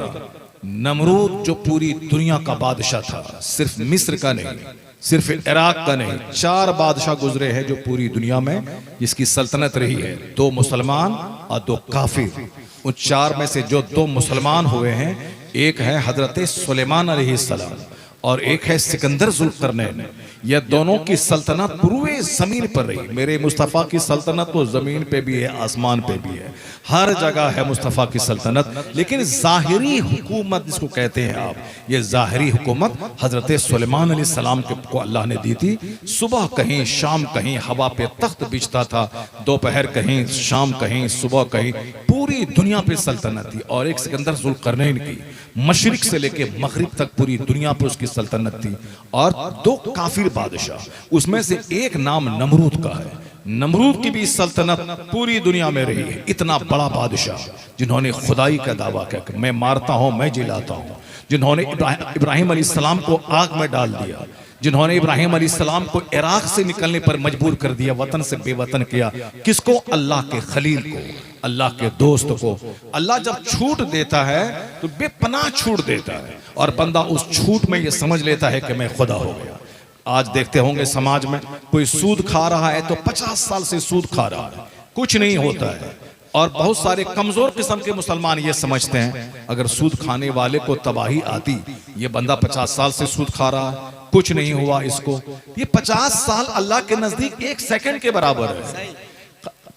A: नमरूद जो पूरी दुनिया का बादशाह था, सिर्फ मिस्र का नहीं, सिर्फ इराक का नहीं, 4 बादशाह गुजरे हैं जो पूरी दुनिया में जिसकी सल्तनत रही है, 2 मुसलमान और 2 काफिर। उन 4 में से जो 2 मुसलमान हुए हैं, एक है हजरत सुलेमान अलैहिस्सलाम और एक है सिकंदर जुल्करनैन। यह दोनों की सल्तनत पूरे जमीन पर रही। मेरे मुस्तफ़ा की सल्तनत तो जमीन पे भी है, आसमान पे भी है, हर जगह है मुस्तफ़ा की सल्तनत। लेकिन जाहिरी हुकूमत जिसको कहते हैं आप, ये जाहिरी हुकूमत हजरत सुलेमान अलैहिस्सलाम को अल्लाह ने दी थी। सुबह कहीं, शाम कहीं हवा पे तख्त बिछता था, दोपहर कहीं, शाम कहीं, सुबह कहीं, पूरी दुनिया पे सल्तनत थी। और एक सिकंदर जुल्करनैन की मशरिक से लेके मगरिब तक पूरी दुनिया पे उसकी सल्तनत थी। और 2 काफिर बादशाह, उसमें से एक नाम नमरूद का है। नमरूद की भी सल्तनत पूरी दुनिया में रही है। इतना बड़ा बादशाह जिन्होंने खुदाई का दावा किया, मैं मारता हूं, मैं जिलाता हूं, जिन्होंने इब्राहिम अलैहिस्सलाम को आग में डाल दिया, जिन्होंने इब्राहिम अलैहिस्सलाम को इराक से निकलने पर मजबूर कर दिया, वतन से बेवतन किया। किसको? अल्लाह के खलील को, अल्लाह के दोस्त को। अल्लाह जब छूट देता है तो बेपनाह छूट देता है, और बंदा उस छूट में ये समझ लेता है कि मैं खुदा हो गया। आज देखते होंगे समाज में कोई सूद खा रहा है तो 50 साल से सूद खा रहा है, कुछ नहीं होता है। और बहुत सारे कमजोर किस्म के मुसलमान ये समझते हैं अगर सूद खाने वाले को तबाही आती, ये बंदा 50 साल से सूद खा रहा है, कुछ नहीं हुआ इसको। ये 50 साल अल्लाह के नजदीक 1 सेकंड के बराबर है।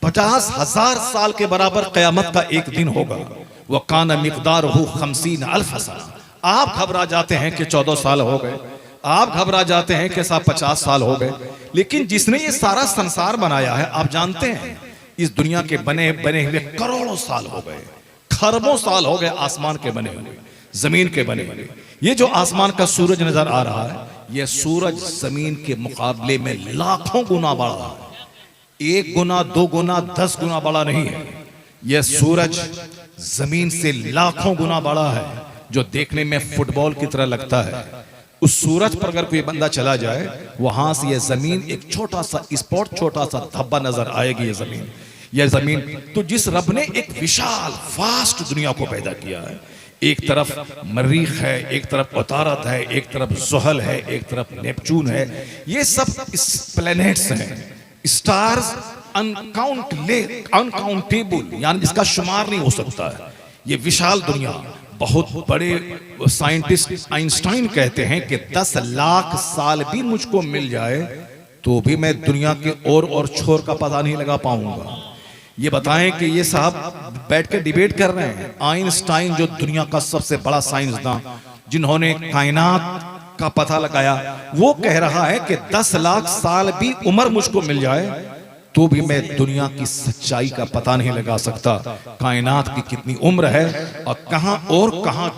A: 50,000 साल के बराबर क़यामत का एक दिन होगा। वह कान मिक़दारुहु 50,000 सना। आप घबरा जाते हैं कि 14 साल हो गए, आप घबरा जाते हैं कि साहब 50 साल हो गए, लेकिन जिसने ये सारा संसार बनाया है, आप जानते हैं इस दुनिया के बने हुए करोड़ों साल हो गए, खरबों साल हो गए आसमान के बने हुए, जमीन के बने हुए। ये जो आसमान का सूरज नजर आ रहा है, यह सूरज जमीन के मुकाबले में लाखों गुना बड़ा है। 1 गुना, 2 गुना, 10 गुना बड़ा नहीं है। यह सूरज जमीन से लाखों गुना बड़ा है, जो देखने में फुटबॉल की तरह लगता है। उस सूरज पर अगर कोई बंदा चला जाए, वहां से यह जमीन एक छोटा सा स्पॉट, छोटा सा धब्बा नजर आएगी। यह जमीन तो जिस रब ने एक विशाल वास्ट दुनिया को पैदा किया है, एक तरफ मरीख है, एक तरफ उतारत है, एक तरफ ज़ुहल है, एक तरफ नेपच्यून है। ये सब प्लैनेट्स हैं, स्टार्स अनकाउंटेबल, यानी जिसका शुमार नहीं हो सकता है। ये विशाल दुनिया। बहुत बड़े साइंटिस्ट आइंस्टाइन कहते हैं कि 10 लाख साल भी मुझको मिल जाए तो भी मैं दुनिया के और छोर का पता नहीं लगा पाऊंगा। ये बताएं कि ये साहब बैठ के डिबेट कर रहे हैं। आइंस्टाइन जो दुनिया का सबसे बड़ा साइंसदान, जिन्होंने कायनात का पता लगाया, वो कह रहा है कि 10 लाख साल भी उम्र मुझको मिल जाए तो भी मैं दुनिया की सच्चाई का पता नहीं लगा सकता। कायनात की कितनी उम्र है और कहां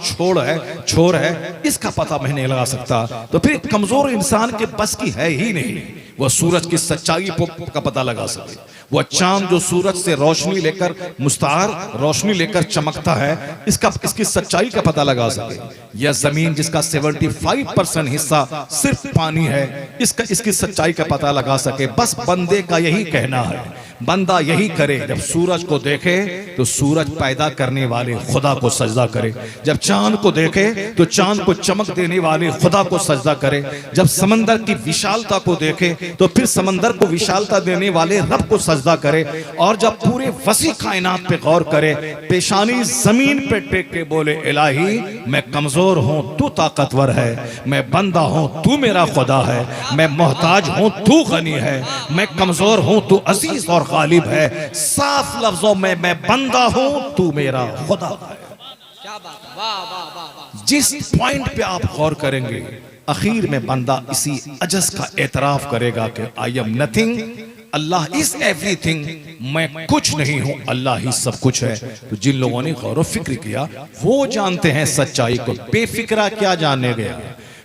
A: छोर है, इसका पता मैं नहीं लगा सकता। तो फिर कमजोर इंसान के बस की है ही नहीं वह सूरज की सच्चाई का पता लगा सके। वह चांद जो सूरज से रोशनी लेकर मुस्तार रोशनी लेकर चमकता है, इसकी सच्चाई का पता लगा सके। यह जमीन जिसका 75% हिस्सा सिर्फ पानी है, इसकी सच्चाई का पता लगा सके। बस बंदे का यही कहना है, बंदा यही करे, जब सूरज को देखे तो सूरज पैदा करने वाले खुदा को सजदा करे, जब चांद को देखे तो चांद को चमक देने वाले खुदा को सजदा करे, जब समंदर की विशालता को देखे तो फिर समंदर को विशालता देने वाले रब को सजदा करे, और जब पूरे वसी कायनात पे गौर करे, पेशानी जमीन पे टेक के बोले, इलाही मैं कमजोर हूं, तू ताकतवर है, मैं बंदा हूं, तू मेरा खुदा है, मैं मोहताज हूं, तू गनी है, मैं कमजोर हूं, तू अजीज और गालिब है। साफ लफ्जों में मैं बंदा हूं, तू मेरा खुदा है।
B: क्या बात है, वाह वाह वाह।
A: जिस पॉइंट पे आप गौर करेंगे, आखिर में बंदा इसी अजज का एतराफ करेगा कि I am nothing, Allah is everything, मैं कुछ नहीं हूं, अल्लाह ही सब कुछ है। तो जिन लोगों ने गौर व फिक्र किया वो जानते हैं सच्चाई को। बेफिक्रा क्या जानने गया,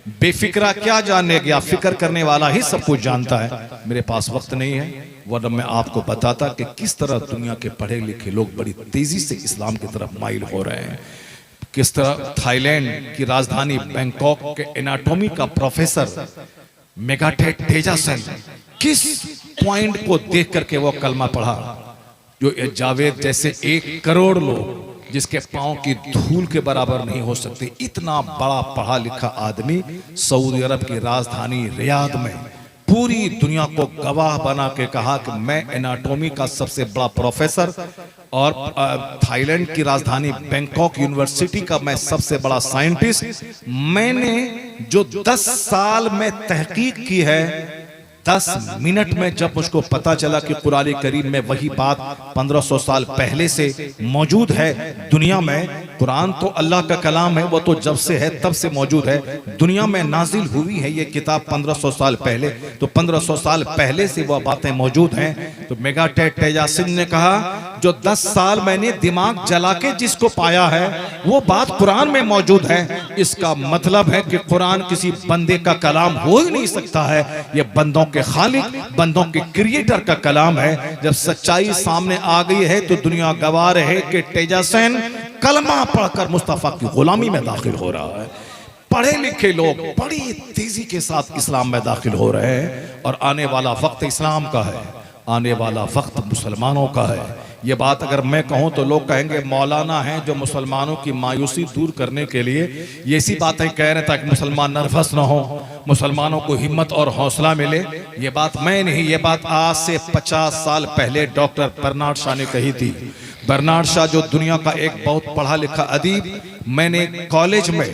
A: बेफिक्रा क्या जाने गया, फिक्र करने वाला ही सब कुछ जानता है। मेरे पास वक्त नहीं है, वरना मैं आपको बताता कि किस तरह दुनिया के पढ़े लिखे लोग बड़ी तेजी से इस्लाम की तरफ माइल हो रहे हैं। किस तरह थाईलैंड की राजधानी बैंकॉक के एनाटॉमी का प्रोफेसर मेगाटे तेजासन किस पॉइंट को देख करके वो कलमा पढ़ा, जो जावेद जैसे 1 करोड़ लोग जिसके पांव की धूल के बराबर नहीं हो सकते, इतना बड़ा पढ़ा लिखा आदमी सऊदी अरब की राजधानी रियाद में पूरी दुनिया को गवाह बना के कहा कि मैं एनाटॉमी का सबसे बड़ा प्रोफेसर और थाईलैंड की राजधानी बैंकॉक यूनिवर्सिटी का मैं सबसे बड़ा साइंटिस्ट। मैंने जो 10 साल में तहकीक की है, 10 मिनट में जब मुझको पता चला कि कुरान करीम में वही बात 1500 साल पहले से मौजूद है दुनिया में। कुरान तो अल्लाह का कलाम है, वो तो जब से है तब से मौजूद है। दुनिया में नाजिल हुई है ये किताब 1500 साल पहले, तो 1500 साल पहले से वह बातें मौजूद हैं। तो मेगाटे तेजासन ने कहा जो 10 साल मैंने दिमाग जला के जिसको पाया है वो बात कुरान में मौजूद है। इसका मतलब है कि कुरान किसी बंदे का कलाम हो ही नहीं सकता है, ये बंदों के खालिक, बंदों के क्रिएटर का कलाम है। जब सच्चाई सामने आ गई है तो दुनिया गवाह है कि तेजासन कलमा पढ़कर मुस्तफा की गुलामी में दाखिल हो रहा है। पढ़े लिखे लोग बड़ी तेजी के साथ इस्लाम में दाखिल हो रहे हैं और आने वाला वक्त इस्लाम का है, आने वाला वक्त मुसलमानों का है। ये बात अगर मैं कहूं तो लोग कहेंगे मौलाना हैं जो मुसलमानों की मायूसी दूर करने के लिए ये ऐसी बातें कह रहे हैं ताकि मुसलमान नर्वस ना हो, मुसलमानों को हिम्मत और हौसला मिले। ये बात मैं नहीं, ये बात आज से 50 साल पहले डॉक्टर बर्नार्ड शॉ ने कही थी। बर्नार्ड शॉ जो दुनिया का एक बहुत पढ़ा लिखा अदीब, मैंने कॉलेज में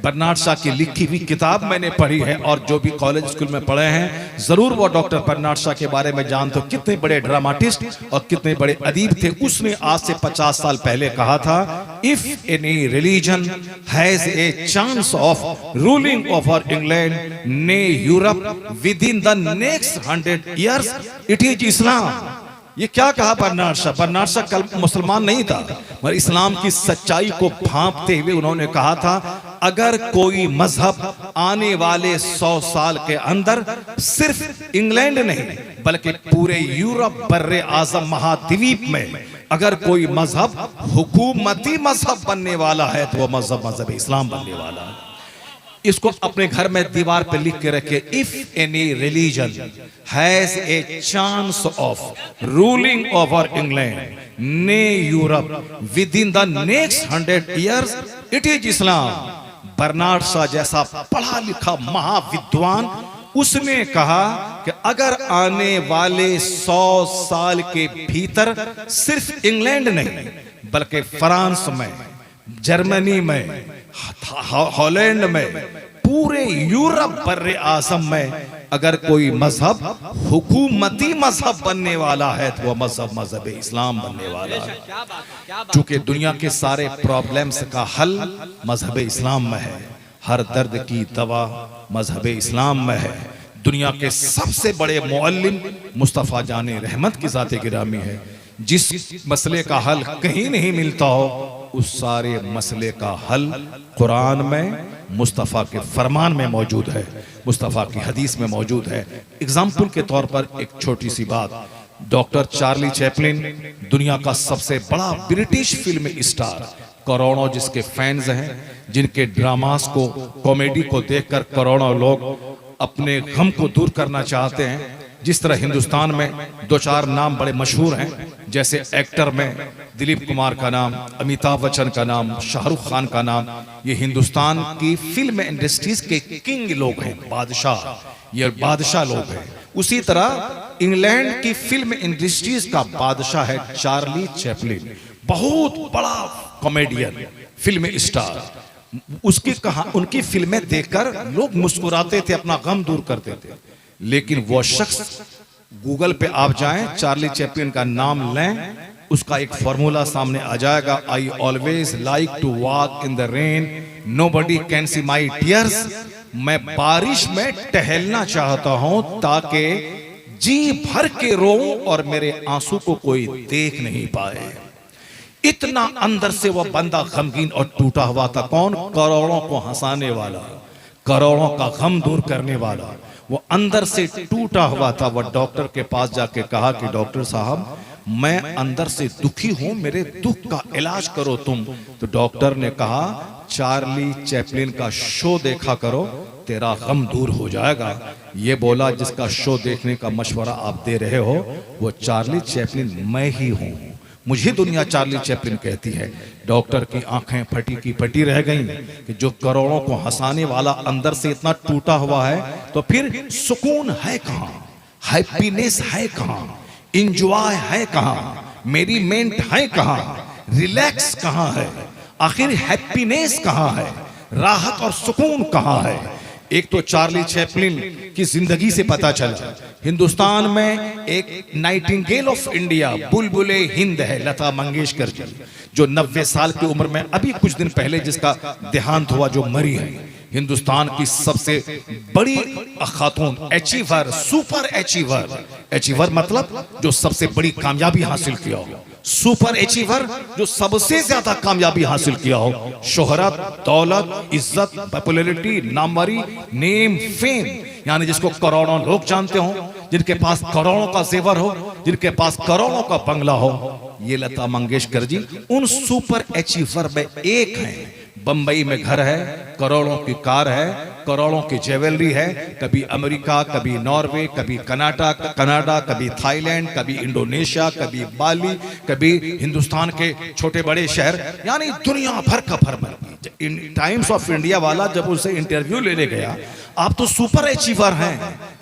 A: बर्नार्ड शॉ की लिखी हुई किताब मैंने पढ़ी है और जो भी कॉलेज स्कूल में पढ़े हैं जरूर वो डॉक्टर बर्नार्ड शॉ के बारे में जानते हो। कितने बड़े ड्रामाटिस्ट और कितने बड़े अदीब थे। उसने आज से 50 साल पहले कहा था, if any religion has a chance of ruling over England nay Europe within the next 100 years it is Islam. ये क्या कहा बर्नार्ड शॉ? बर्नार्ड शॉ कल मुसलमान नहीं था, मगर इस्लाम की सच्चाई को भांपते हुए उन्होंने कहा था अगर कोई मजहब आने वाले 100 साल के अंदर सिर्फ इंग्लैंड नहीं बल्कि पूरे यूरोप बर्रे आजम महाद्वीप में अगर कोई मजहब हुकूमती मजहब बनने वाला है तो वो मजहब इस्लाम बनने वाला है। इसको अपने घर में दीवार पे लिख के रखे, if any religion has a chance of ruling over England nay Europe within the next 100 years it is Islam. Bernard Shaw जैसा पढ़ा लिखा महाविद्वान, उसने कहा कि अगर आने वाले 100 साल के भीतर सिर्फ इंग्लैंड नहीं बल्कि फ्रांस में, जर्मनी में, हॉलैंड में, पूरे यूरोप बर्रे आजम में अगर कोई मजहब हुकूमती मजहब बनने वाला है तो वह मजहब इस्लाम बनने वाला है। चूंकि दुनिया के सारे प्रॉब्लम्स का हल मजहब इस्लाम में है, हर दर्द की दवा मजहब इस्लाम में है। दुनिया के सबसे बड़े मुअल्लिम मुस्तफ़ा जाने रहमत की ज़ात गिरामी है। जिस मसले का हल कहीं नहीं मिलता हो उस सारे मसले का हल कुरान में मुस्तफ़ा के फरमान में मौजूद है, मुस्तफ़ा की हदीस में मौजूद है। एग्जाम्पल के तौर पर एक छोटी सी बात, डॉक्टर चार्ली चैपलिन दुनिया का सबसे बड़ा ब्रिटिश फिल्म स्टार, करोड़ों जिसके फैंस हैं, जिनके ड्रामास को, कॉमेडी को देखकर करोड़ों लोग अपने गम को दूर करना चाहते हैं। जिस तरह हिंदुस्तान में 2-4 नाम बड़े मशहूर हैं, जैसे एक्टर में दिलीप कुमार का नाम, अमिताभ बच्चन का नाम, शाहरुख खान का नाम, ये हिंदुस्तान की फिल्म इंडस्ट्रीज के किंग लोग हैं, बादशाह, ये बादशाह लोग हैं। उसी तरह इंग्लैंड की फिल्म इंडस्ट्रीज का बादशाह है चार्ली चैपलिन, बहुत बड़ा कॉमेडियन, फिल्म स्टार। उसकी उनकी फिल्में देखकर लोग मुस्कुराते थे, अपना गम दूर करते थे। लेकिन वो शख्स, गूगल पे आप जाएं, चार्ली चैपलिन का नाम लें, उसका एक फॉर्मूला सामने आ जाएगा, I always like to walk in the rain, nobody can see my tears. मैं बारिश में टहलना चाहता हूं ताकि जी भर के रोऊं और मेरे आंसू को कोई देख नहीं पाए। इतना अंदर से वह बंदा गमगीन और टूटा हुआ था। कौन? करोड़ों को हंसाने वाला, करोड़ों का गम दूर करने वाला। वो अंदर से टूटा हुआ था। वो डॉक्टर के पास जाके कहा कि डॉक्टर साहब मैं अंदर से दुखी हूं, मेरे दुख का इलाज करो तुम। तो डॉक्टर ने कहा चार्ली चैपलिन का शो देखा करो, तेरा गम दूर हो जाएगा। ये बोला जिसका शो देखने का मशवरा आप दे रहे हो वो चार्ली चैपलिन मैं ही हूं, मुझे दुनिया चार्ली चैपलिन कहती है। डॉक्टर की आंखें फटी की फटी रह गईं कि जो करोड़ों को हंसाने वाला अंदर से इतना टूटा हुआ है तो फिर सुकून है कहां, हैप्पीनेस है कहां, इंजॉय है कहां, मेरीमेंट है कहां, रिलैक्स कहां है, आखिर हैप्पीनेस कहां है, राहत और सुकून कहां है। एक तो चार्ली चैपलिन की जिंदगी से पता चला। हिंदुस्तान में एक नाइटिंगेल ऑफ इंडिया बुलबुले हिंद है लता मंगेशकर जी, जो 90 साल की उम्र में अभी कुछ दिन पहले जिसका देहांत हुआ, जो मरी है। हिंदुस्तान की सबसे बड़ी खातून, अचीवर, सुपर अचीवर। अचीवर मतलब जो सबसे बड़ी कामयाबी हासिल किया हो, सुपर अचीवर जो सबसे ज्यादा कामयाबी हासिल किया हो, शोहरत, दौलत, इज्जत, पॉपुलैरिटी, नामवरी, नेम, फेम, यानी जिसको करोड़ों लोग जानते हो, जिनके पास करोड़ों का जेवर हो, जिनके पास करोड़ों का बंगला हो, ये लता मंगेशकर जी उन सुपर अचीवर में एक हैं। बंबई में घर है, करोड़ों की कार है, करोड़ों की ज्वेलरी है, कभी अमेरिका, कभी नॉर्वे, कभी कनाडा, कभी थाईलैंड, कभी इंडोनेशिया, कभी बाली, कभी हिंदुस्तान के छोटे बड़े शहर, यानी दुनिया भर का भ्रमण। टाइम्स ऑफ इंडिया वाला जब उनसे इंटरव्यू लेने गया, आप तो सुपर अचीवर हैं,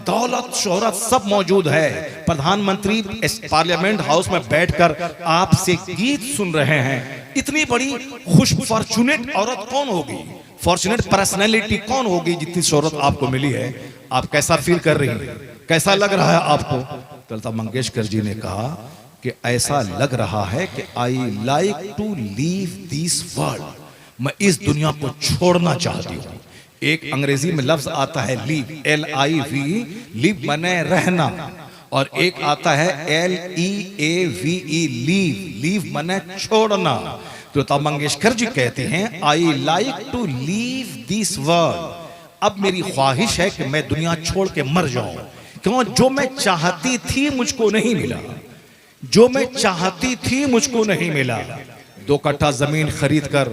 A: दौलत शोहरत सब मौजूद है, प्रधानमंत्री पार्लियामेंट हाउस में बैठकर आपसे गीत सुन रहे हैं, इतनी बड़ी खुश फॉर्चुनेट औरत कौन होगी, फॉर्चुनेट पर्सनैलिटी कौन होगी जितनी शोहरत आपको मिली है। आप कैसा फील कर रही हैं, कैसा लग रहा है आपको? लता मंगेशकर जी ने कहा कि ऐसा लग रहा है कि I like to leave this world, मैं इस दुनिया को छोड़ना चाहती हूँ। एक अंग्रेजी में लफ्ज आता है लीव, LIV, लीव माने रहना, और एक आता है LEAVE, लीव माने छोड़ना। तो लता मंगेशकर जी कहते हैं I like to leave this world, अब मेरी ख्वाहिश है कि मैं दुनिया छोड़ के मर जाऊं। क्यों? जो मैं चाहती थी मुझको नहीं मिला, जो मैं चाहती थी मुझको नहीं मिला। 2 कट्ठा जमीन खरीद कर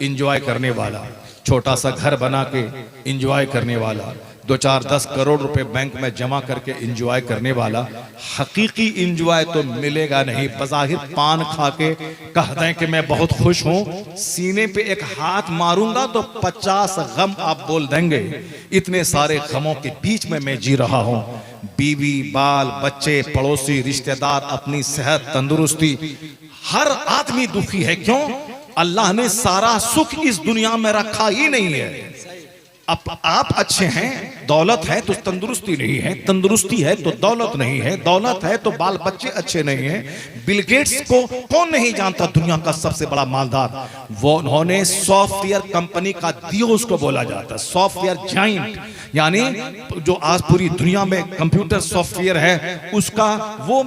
A: इंजॉय करने वाला, छोटा सा घर बना के इंजॉय करने वाला, 2-4-10 करोड़ रुपए बैंक में जमा करके इंजॉय करने वाला, हकीकी इंजॉय तो मिलेगा नहीं। बज़ाहिर पान खा के कह दें कि मैं बहुत खुश हूं, सीने पे एक हाथ मारूंगा तो 50 गम आप बोल देंगे। इतने सारे गमों के बीच में मैं जी रहा हूं, बीवी, बाल, बच्चे, पड़ोसी, रिश्तेदार, अपनी सेहत, तंदुरुस्ती, हर आदमी दुखी है। क्यों? अल्लाह ने सारा सुख इस दुनिया में रखा ही नहीं है। अब आप अच्छे हैं, दौलत है तो तंदुरुस्ती नहीं है, तंदुरुस्ती है तो दौलत नहीं है, दौलत है तो बाल बच्चे अच्छे नहीं हैं। बिल गेट्स को कौन नहीं जानता, दुनिया का सबसे बड़ा मालदार। वो उन्होंने सॉफ्टवेयर कंपनी का दियो उसको बोला जाता है, सॉफ्टवेयर जाइंट, यानी जो आज पूरी दुनिया में कंप्यूटर सॉफ्टवेयर है उसका वो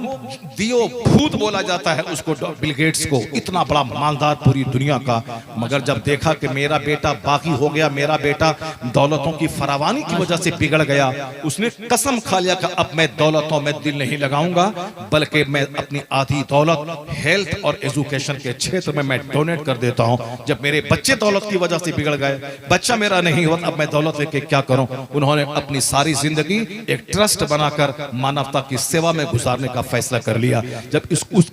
A: दियो भूत बोला जाता है उसको, बिल गेट्स को। इतना बड़ा मालदार पूरी दुनिया का, मगर जब देखा कि मेरा बेटा बाकी हो गया, मेरा बेटा दौलतों की फरावानी की वजह से बिगड़ गया, उसने कसम खा लिया कि अब मैं दौलतों में दिल नहीं लगाऊंगा, बल्कि मैं अपनी आधी दौलत हेल्थ और एजुकेशन के क्षेत्र में मैं डोनेट कर देता हूं। जब मेरे बच्चे दौलत की वजह से बिगड़ गए, बच्चा मेरा नहीं हुआ, अब मैं दौलत लेके क्या करूं? उन्होंने अपनी सारी जिंदगी एक ट्रस्ट बनाकर मानवता की सेवा में गुजारने का फैसला कर लिया। जब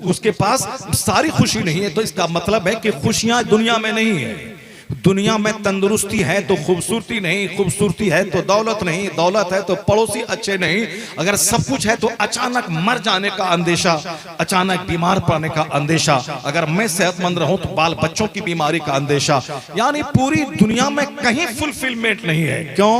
A: उसके पास सारी खुशी नहीं है तो इसका मतलब है कि खुशियां दुनिया में नहीं है। दुनिया में तंदुरुस्ती है तो खूबसूरती नहीं, खूबसूरती है तो दौलत नहीं, दौलत है तो पड़ोसी अच्छे नहीं। अगर सब कुछ है तो अचानक मर जाने का अंदेशा, अचानक बीमार पड़ने का अंदेशा, अगर मैं सेहतमंद रहूं तो बाल बच्चों की बीमारी का अंदेशा। यानी पूरी दुनिया में कहीं फुलफिलमेंट नहीं है। क्यों?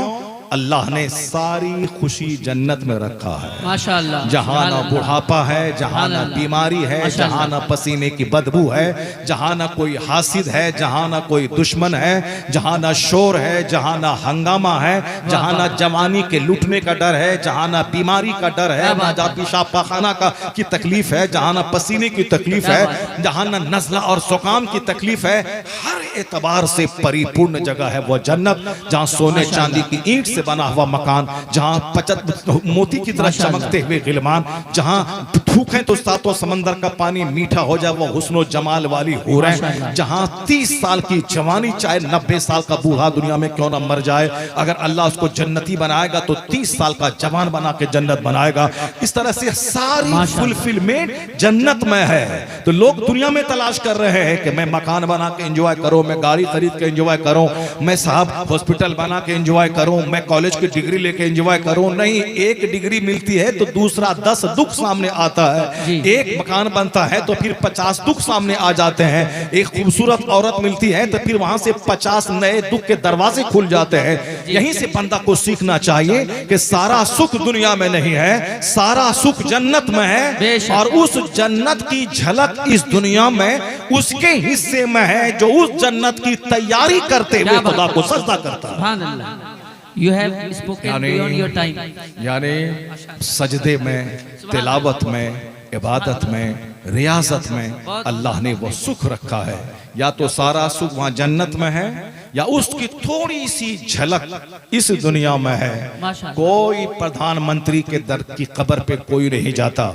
A: अल्लाह ने सारी खुशी जन्नत में रखा है।
B: माशाअल्लाह।
A: जहाँ ना बुढ़ापा है, जहाँ ना बीमारी है, जहाँ ना पसीने की बदबू है, जहाँ ना कोई हासिद है, जहाँ ना कोई दुश्मन है, जहाँ ना शोर है, जहाँ ना हंगामा है, जहाँ ना जवानी के लूटने का डर है, जहाँ ना बीमारी का डर है, ना जा पेशाब पाखाना का की तकलीफ है, जहाँ ना पसीने की तकलीफ है, जहाँ ना नज़ला और जुकाम की तकलीफ है। हर एतबार से परिपूर्ण जगह है वो जन्नत, जहाँ सोने चांदी की ईंट से बना हुआ मकान, जहाँ मोती की तरह चमकते हुए गिलमान, जहाँ थूकें तो सातों समंदर का पानी मीठा हो जाए वो हुस्नो जमाल वाली हूरें, जहाँ 30 साल की जवानी चाहे 90 साल का बूढ़ा दुनिया में क्यों ना मर जाए, अगर अल्लाह उसको जन्नती बनाएगा तो 30 साल का जवान बना के जन्नत बनाएगा। इस तरह से सारी फुलफिलमेंट जन्नत में है। तो लोग दुनिया में तलाश कर रहे हैं कि मैं मकान बना के एंजॉय करूं, मैं गाड़ी खरीद के एंजॉय करूं, मैं साहब हॉस्पिटल बना के एंजॉय करूं, मैं कॉलेज की डिग्री लेके एंजॉय करूं। नहीं, एक डिग्री मिलती है तो दूसरा 10 दुख सामने आता है। एक मकान बनता है तो फिर 50 दुख सामने आ जाते हैं। एक खूबसूरत औरत मिलती है तो फिर वहां से 50 नए दुख के दरवाजे खुल जाते हैं। यहीं से बंदा को सीखना चाहिए कि सारा सुख दुनिया में नहीं है, सारा सुख जन्नत में है, और उस जन्नत की झलक इस दुनिया में उसके हिस्से में है जो उस जन्नत की तैयारी करते हुए खुदा को सजदा करता है।
B: You have spoken beyond your time.
A: यानी सजदे में, तिलावत में, इबादत में, रियाजत में अल्लाह ने वो सुख रखा है। या तो सारा सुख वहां जन्नत में है या उसकी थोड़ी सी झलक इस दुनिया में है। कोई प्रधानमंत्री के दर की कब्र पे कोई नहीं जाता,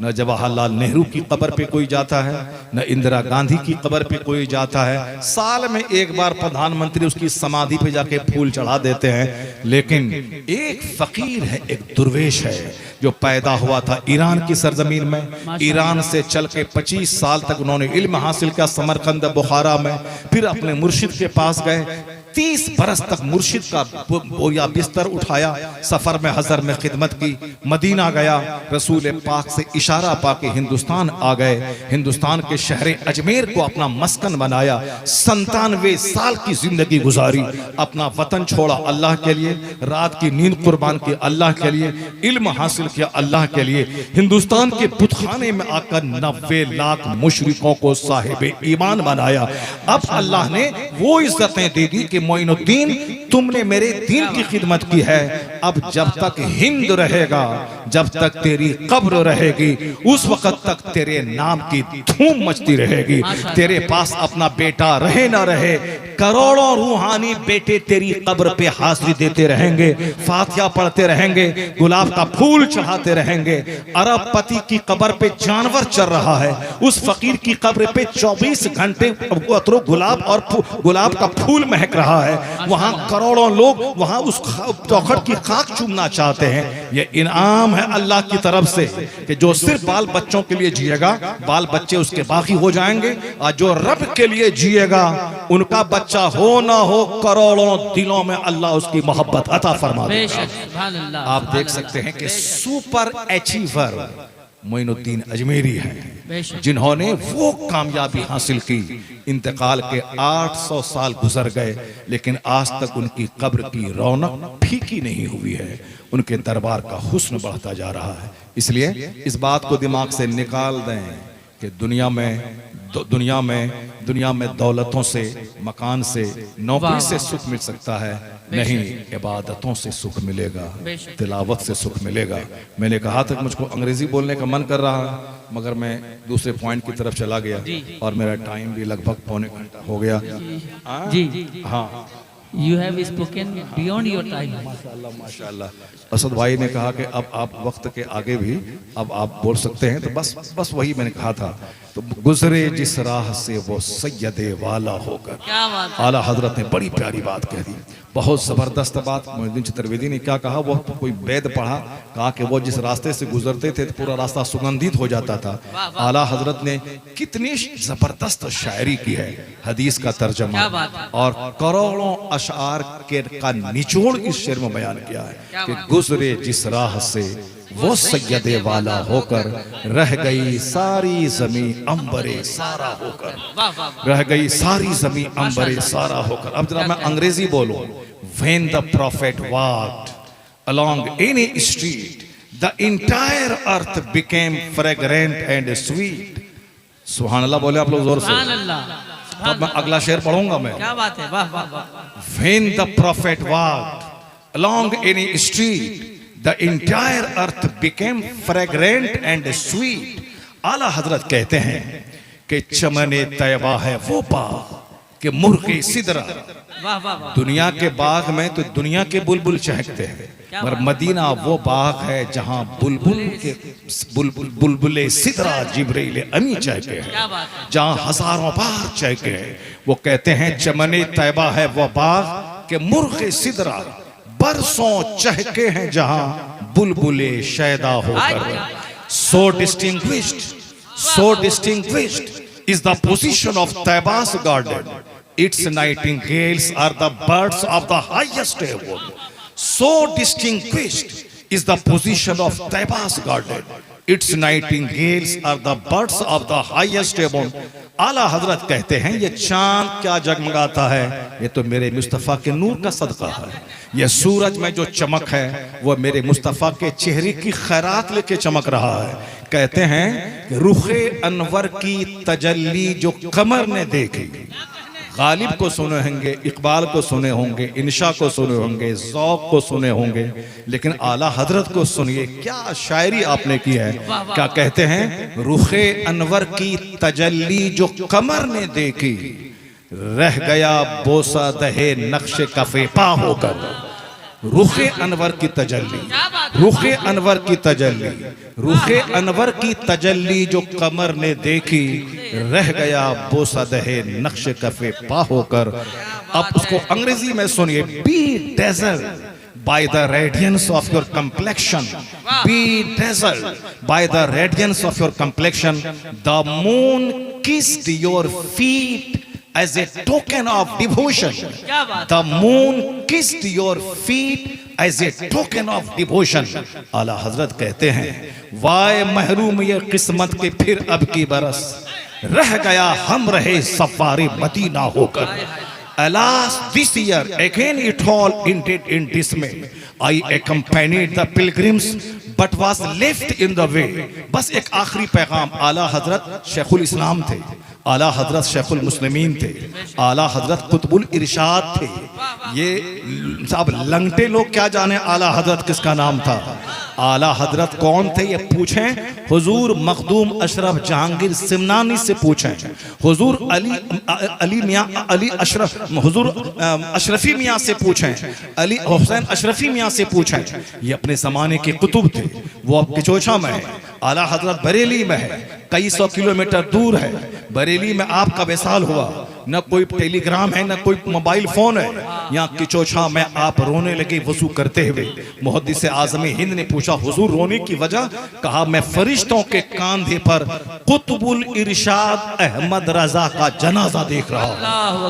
A: न जवाहरलाल नेहरू की कब्र पे कोई जाता है, न इंदिरा गांधी की कब्र पे कोई जाता है। साल में एक बार प्रधानमंत्री उसकी समाधि पे जाके फूल चढ़ा देते हैं। लेकिन एक फकीर है, एक दुर्वेश है जो पैदा हुआ था ईरान की सरजमीन में। ईरान से चल के 25 साल तक उन्होंने इल्म हासिल किया समरकंद बुखारा में। फिर अपने मुर्शिद के पास गए, 30 बरस तक मुर्शिद का बोया बिस्तर उठाया, सफर में हजर में खिदमत की, मदीना गया, रसूल पाक से इशारा पाके हिंदुस्तान आ गए, हिंदुस्तान के शहर अजमेर को अपना मस्कन बनाया, 97 साल की जिंदगी गुजारी, अपना वतन छोड़ा अल्लाह के लिए, रात की नींद कुर्बान की अल्लाह के लिए, इल्म हासिल किया अल्लाह के लिए। हिंदुस्तान के बुतखाने में आकर 90 लाख मुशरिकों को साहिब ईमान बनाया। अब अल्लाह ने वो इज्जतें दे दी कि मोइनुद्दीन तुमने मेरे दीन की खिदमत की है, अब जब तक हिंद रहेगा, जब तक तेरी कब्र रहेगी, उस वक्त तक तेरे नाम की धूम मचती रहेगी। तेरे पास अपना बेटा रहे ना रहे, करोड़ों रूहानी बेटे तेरी कब्र पे हाजिरी देते रहेंगे, फातिहा पढ़ते रहेंगे, गुलाब का फूल चढ़ाते रहेंगे। अरबपति की कब्र पे जानवर चल रहा है, उस फकीर की कब्र पे 24 घंटे गुलाब का फूल महक रहा है। वहां करोड़ों लोग वहां उस चौखट की खाक चूमना चाहते हैं। यह इनाम है अल्लाह की तरफ से कि जो सिर्फ बाल बच्चों के लिए जिएगा, बाल बच्चे उसके बाकी हो जाएंगे, और जो रब के लिए जिएगा, उनका बच्चा हो ना हो, करोड़ों दिलों में अल्लाह उसकी मोहब्बत अता फरमा देगा। आप देख सकते हैं कि सुपर अचीवर मोइनुद्दीन अजमेरी हैं, जिन्होंने वो कामयाबी हासिल की। इंतकाल के 800 साल गुजर गए, लेकिन आज तक उनकी कब्र की रौनक फीकी नहीं हुई है। उनके दरबार का हुस्न बढ़ता जा रहा है। इसलिए इस बात को दिमाग से निकाल दें कि दुनिया में दौलतों से, मकान से, नौकरी से सुख मिल सकता है, नहीं, इबादतों से सुख मिलेगा, तिलावत से सुख मिलेगा। मैंने कहा था कि मुझको अंग्रेजी बोलने का मन कर रहा है, मगर मैं दूसरे पॉइंट की तरफ चला गया और मेरा टाइम भी लगभग पौने घंटा हो गया। हाँ,
B: You have spoken beyond your time.
A: माशाअल्लाह माशाअल्लाह। असद भाई ने कहा कि अब आप वक्त के आगे भी अब आप बोल सकते हैं, तो बस वही मैंने कहा था। तो गुजरे जिस राह से वो सैयदे वाला होकर,
B: क्या बात है।
A: आला हजरत ने बड़ी प्यारी बात कह दी, बहुत जबरदस्त बात। मोइनुद्दीन चतुर्वेदी ने क्या कहा, वो तो कोई वेद पढ़ा, कहा कि वो जिस रास्ते से गुजरते थे तो पूरा रास्ता सुगंधित हो जाता था। आला हजरत ने कितनी जबरदस्त शायरी की है, हदीस का तर्जमा और करोड़ों अशआर का निचोड़ इस शेर में बयान किया है कि गुजरे जिस राह से वो सैयदे वाला होकर, रह गई सारी जमीन अंबरे सारा होकर, रह गई सारी जमीन अंबरे सारा होकर। अब जरा मैं अंग्रेजी बोलूं, when the prophet walked along any street, the entire earth became fragrant and sweet. सुभान अल्लाह बोले आप लोग जोर से।
B: सुभान अल्लाह,
A: अब मैं अगला शेर पढ़ूंगा मैं।
B: क्या बात है, वाह वाह वाह।
A: When the prophet walked along any street, the entire earth became fragrant and sweet. आला हजरत कहते हैं कि चमने तैबा है वो बाग कि मुर्गी सिदरा।
B: वाह वाह वाह।
A: दुनिया के बाग में तो दुनिया के बुलबुल चहकते हैं, पर मदीना वो बाग है जहां बुलबुले सिदरा जिब्रील अमी चहके हैं,
B: क्या बात है।
A: जहां हजारों बार चहके हैं। वो कहते हैं चमने तैबा है वो बाग के मुर्गे सिदरा बरसों चहके हैं जहां बुलबुले शैदा होकर। So distinguished is the position of Taiba's garden. Its nightingales are the birds of the highest heaven. So distinguished is the position of Taiba's garden. Its nightingales are the birds of the highest heaven. आला हजरत कहते हैं ये चांद क्या जगमगाता है, ये तो मेरे मुस्तफ़ा के नूर का सदका है। ये सूरज में जो चमक है वो मेरे मुस्तफ़ा के चेहरे की खैरात लेके चमक रहा है। कहते हैं रुखे अनवर की तजल्ली जो कमर ने देखी। गालिब को सुने होंगे, इकबाल को सुने होंगे, इंशा को सुने होंगे, ज़ौक़ को सुने होंगे, लेकिन आला हजरत को सुनिए क्या शायरी आपने की है। क्या कहते हैं रुखे अनवर की तजल्ली जो कमर ने देखी, रह गया बोसा दहे नक्शे कफे पा होकर। रुखे अनवर की तजल्ली, रुखे अनवर की तजल्ली, रुखे अनवर की तजल्ली जो कमर ने देखी, रह गया बोसदहे नक्श कफे पा होकर। अब उसको अंग्रेजी में सुनिए। Be desert by the radiance of your complexion, be dazzled by the radiance of your complexion. The moon kissed your feet as a token of devotion. The moon kissed your feet as a token of devotion. आला हजरत कहते हैं वाय महरूम ये किस्मत के फिर अब की बरस, रह गया हम रहे सफारी मदीना होकर। Alas, this year again it all ended in dismay. I accompanied the pilgrims but was left in the way. बस एक आखिरी पैगाम। आला हजरत शेखुल इस्लाम थे, आला हजरत शेखुल मुस्लिमीन थे, आला हजरत कुतुबुल इरशाद थे। ये सब लंगटे लोग क्या जाने आला हजरत किसका नाम था। आला हजरत कौन थे ये पूछें हुजूर मखदूम अशरफ जहांगीर सिमनानी से पूछें, हुजूर अली मियां अली अशरफ हुजूर अशरफी मियां से पूछें, अली हुसैन अशरफी मियां से पूछें। ये अपने जमाने के कुतुब थे। वो अब किचोछा में है, आला हजरत बरेली में है, कई 100 किलोमीटर दूर है। बरेली में आपका विसाल हुआ, न कोई टेलीग्राम है, न कोई मोबाइल फोन है। यहाँ किचोछा में आप रोने लगे वजू करते हुए। मुहद्दिस आज़मी हिंद ने पूछा हुजूर रोने की वजह? कहा मैं फरिश्तों के कांधे पर कुतुबुल इरशाद अहमद रजा का जनाजा देख रहा हूँ।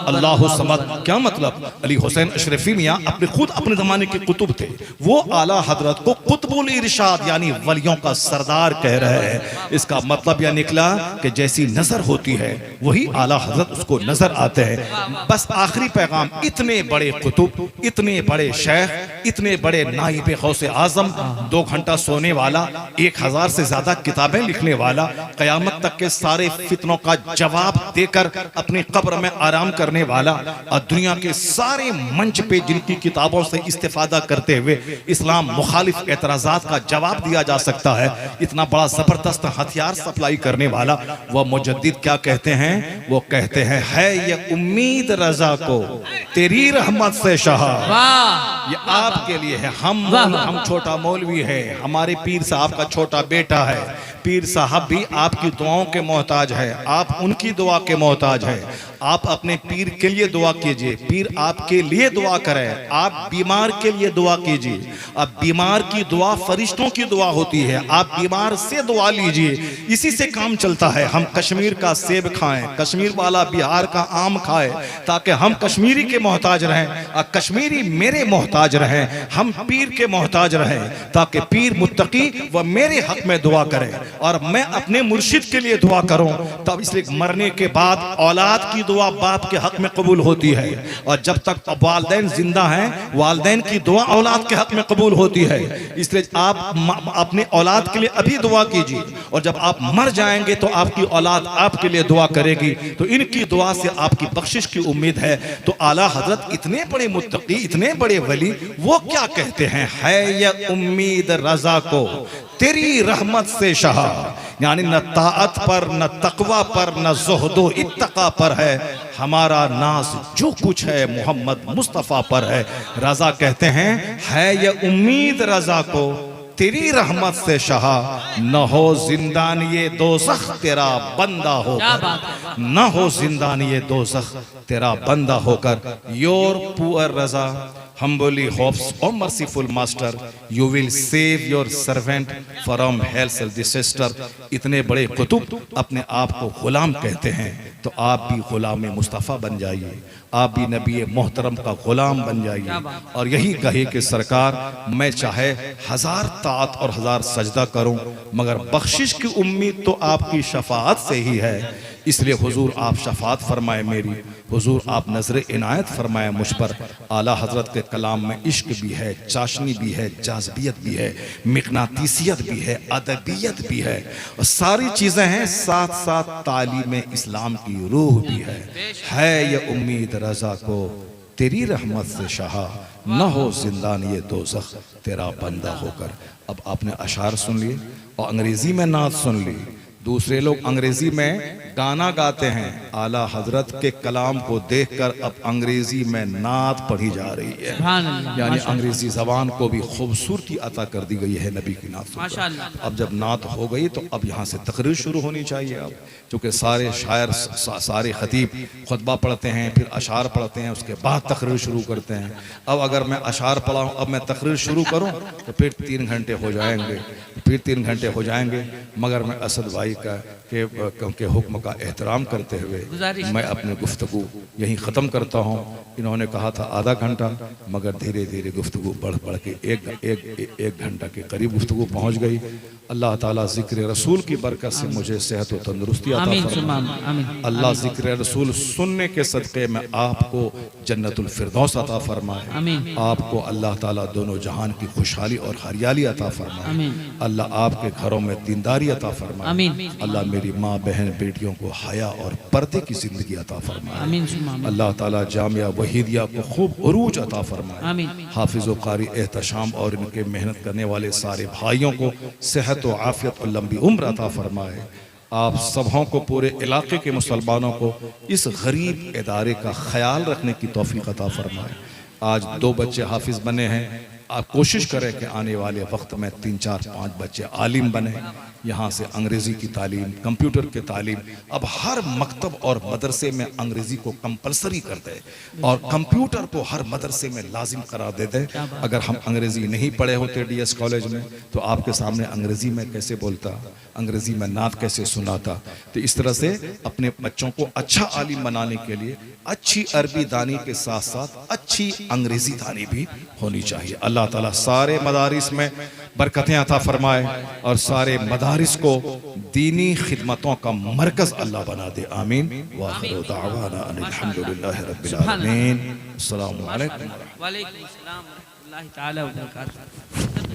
A: अल्लाह समद। क्या मतलब? अली हुसैन अशरफी मियां अपने जमाने के कुतुब थे। वो आला हजरत को कुतुबुल इरशाद यानी वलियों का सरदार कह रहे हैं। इसका मतलब यह निकला कि जैसी नजर होती है वही आला हजरत उसको नजर आते हैं। बस आखिरी पैगाम, इतने बड़े कुतुब, इतने बड़े शेख, इतने बड़े नाइब गौसे आजम, 2 घंटा सोने वाला, 1000 से ज्यादा किताबें लिखने वाला, कयामत तक के सारे फितनों का जवाब देकर अपनी कब्र में आराम करने वाला, और दुनिया के सारे मंच पे जिनकी किताबों से इस्तेफादा करते हुए इस्लाम मुखालिफ एतराजात का जवाब दिया जा सकता है, इतना बड़ा जबरदस्त हथियार सप्लाई करने वाला वह मुजद्दिद क्या कहते हैं? वो कहते हैं है ये उम्मीद रजा को तेरी रहमत से शाह। ये आपके लिए है। हम छोटा मौलवी है, हमारे पीर साहब का छोटा बेटा है। पीर साहब भी आपकी दुआओं के मोहताज है, आप उनकी दुआ के मोहताज है। आप अपने पीर के लिए दुआ कीजिए, पीर आपके लिए दुआ करे। आप बीमार के लिए दुआ कीजिए, अब बीमार की दुआ फरिश्तों की दुआ होती है। आप बीमार से दुआ लीजिए, इसी से काम चलता है। हम कश्मीर का सेब खाएं, कश्मीर वाला बिहार का आम खाए, ताकि हम कश्मीरी के मोहताज रहें और कश्मीरी मेरे मोहताज रहें। हम पीर के मोहताज रहें ताकि पीर मुत्तकी व मेरे हक में दुआ करे और मैं अपने मुर्शिद के लिए दुआ करूं। तब इसलिए मरने के बाद औलाद की दुआ बाप के हक में कबूल होती है, और जब तक वालिदैन जिंदा हैं वालिदैन की दुआ औलाद के हक में कबूल होती है। इसलिए आप अपने औलाद के लिए अभी दुआ कीजिए, और जब आप मर जाएंगे तो आपकी औलाद आपके लिए दुआ करेगी, तो इनकी दुआ से आपकी बख्शिश की उम्मीद है। तो आला हजरत इतने बड़े मुत्तकी, इतने बड़े वली, वो क्या कहते हैं, है ये उम्मीद रजा को तेरी रहमत से शाह, यानी न ताअत पर, न तकवा पर, न ज़ुहदो इत्तका पर है हमारा नाज, जो कुछ है मोहम्मद मुस्तफ़ा पर है। रजा कहते हैं है ये उम्मीद रजा को तेरी रहमत से शाह, न हो जिंदान ये दोज़ख तेरा बंदा होकर, न हो जिंदान ये दोज़ख तेरा बंदा होकर। Your poor Raza humbly hopes, O merciful master, you will save your servant from hell's disaster। इतने बड़े कुतुब अपने आप को गुलाम कहते हैं, तो आप भी गुलाम मुस्तफ़ा बन जाइए, आप भी नबी मोहतरम का गुलाम बन जाइए, और यही कहे कि सरकार मैं चाहे 1000 ताअत और 1000 सजदा करूं, मगर बख्शिश की उम्मीद तो आपकी शफाअत से ही है। इसलिए हुजूर आप शफाअत फरमाए मेरी, हुजूर आप नजर इनायत फरमाए मुझ पर। आला हजरत के कलाम में इश्क भी है, चाशनी भी है, जाज़बियत भी है, मिक़नातीसियत भी है, अदबियत भी है, और सारी चीज़ें हैं, साथ साथ तालीम इस्लाम की रूह भी है ये उम्मीद रजा को तेरी रहमत से शाह, न हो जिंदान ये दोज़ख तेरा बंदा होकर। अब आपने अशार सुन लिए और अंग्रेजी में नात सुन ली। दूसरे लोग अंग्रेजी में गाना गाते हैं, आला हजरत के कलाम को देखकर अब अंग्रेजी में नात पढ़ी जा रही है, यानी अंग्रेजी जबान को भी खूबसूरती अता कर दी गई है नबी की नात। अब जब नात हो गई तो अब यहाँ से तकरीर शुरू होनी चाहिए। अब चूँकि सारे शायर सारे खतीब खुतबा पढ़ते हैं, फिर अशार पढ़ते हैं, उसके बाद तकरीर शुरू करते हैं। अब अगर मैं अशार पढ़ाऊँ, अब मैं तकरीर शुरू करूँ तो फिर 3 घंटे हो जाएंगे, फिर 3 घंटे हो जाएंगे। मगर मैं असद भाई के हुक्म का एहतराम करते हुए मैं अपनी गुफ्तगू यहीं ख़त्म करता हूँ। इन्होंने कहा था आधा घंटा, मगर धीरे धीरे गुफ्तगू बढ़ बढ़ के एक घंटा के करीब गुफ्तगू पहुँच गई। अल्लाह ताला ज़िक्र रसूल की बरकत से मुझे सेहत और तंदुरुस्ती अता फरमाए। अल्लाह ज़िक्र रसूल सुनने के सदक़े में आपको जन्नतुल फिरदौस अता फरमाए। आपको अल्लाह ताला दोनों जहान की खुशहाली और हरियाली अता फरमाए। अल्लाह आपके घरों में दीनदारी अता फरमाए। अल्लाह मेरी माँ बहन बेटियों को हया और पर्दे की ज़िंदगी अता फरमाए। अल्लाह ताला जामिया वहीदिया को खूब उरूज अता फरमाए। हाफिज़ व कारी एहतशाम और इनके मेहनत करने वाले सारे भाइयों को सेहत व आफियत और लंबी उम्र अता फरमाए। आप सबों को, पूरे इलाके के मुसलमानों को इस गरीब इदारे का ख्याल रखने की तौफीक अता फरमाए। आज 2 बच्चे हाफिज बने हैं, आप कोशिश करें कि आने वाले वक्त में 3, 4, 5 बच्चे आलिम बने। यहाँ से अंग्रेज़ी की तालीम, कंप्यूटर की तालीम, अब हर मकतब और मदरसे में अंग्रेज़ी को कंपलसरी कर दे और कंप्यूटर को हर मदरसे में लाजिम करा दे दे। अगर हम अंग्रेज़ी नहीं पढ़े होते DS कॉलेज में तो आपके सामने अंग्रेज़ी में कैसे बोलता, अंग्रेज़ी में नात कैसे सुनाता। तो इस तरह से अपने बच्चों को अच्छा आलिम बनाने के लिए अच्छी अरबी दानी के साथ साथ अच्छी अंग्रेज़ी दानी भी होनी चाहिए। अल्लाह ताला सारे मदारिस में बरकतें अता फरमाए और सारे मदारिस को दीनी खिदमतों का मरकज़ अल्लाह बना दे। आमीन। व आखिरु दावाना अल्हम्दुलिल्लाहि रब्बिल आलमीन। अस्सलामु अलैकुम।
B: वालेकुम अस्सलाम व रहमतुल्लाहि तआला व बरकातहू।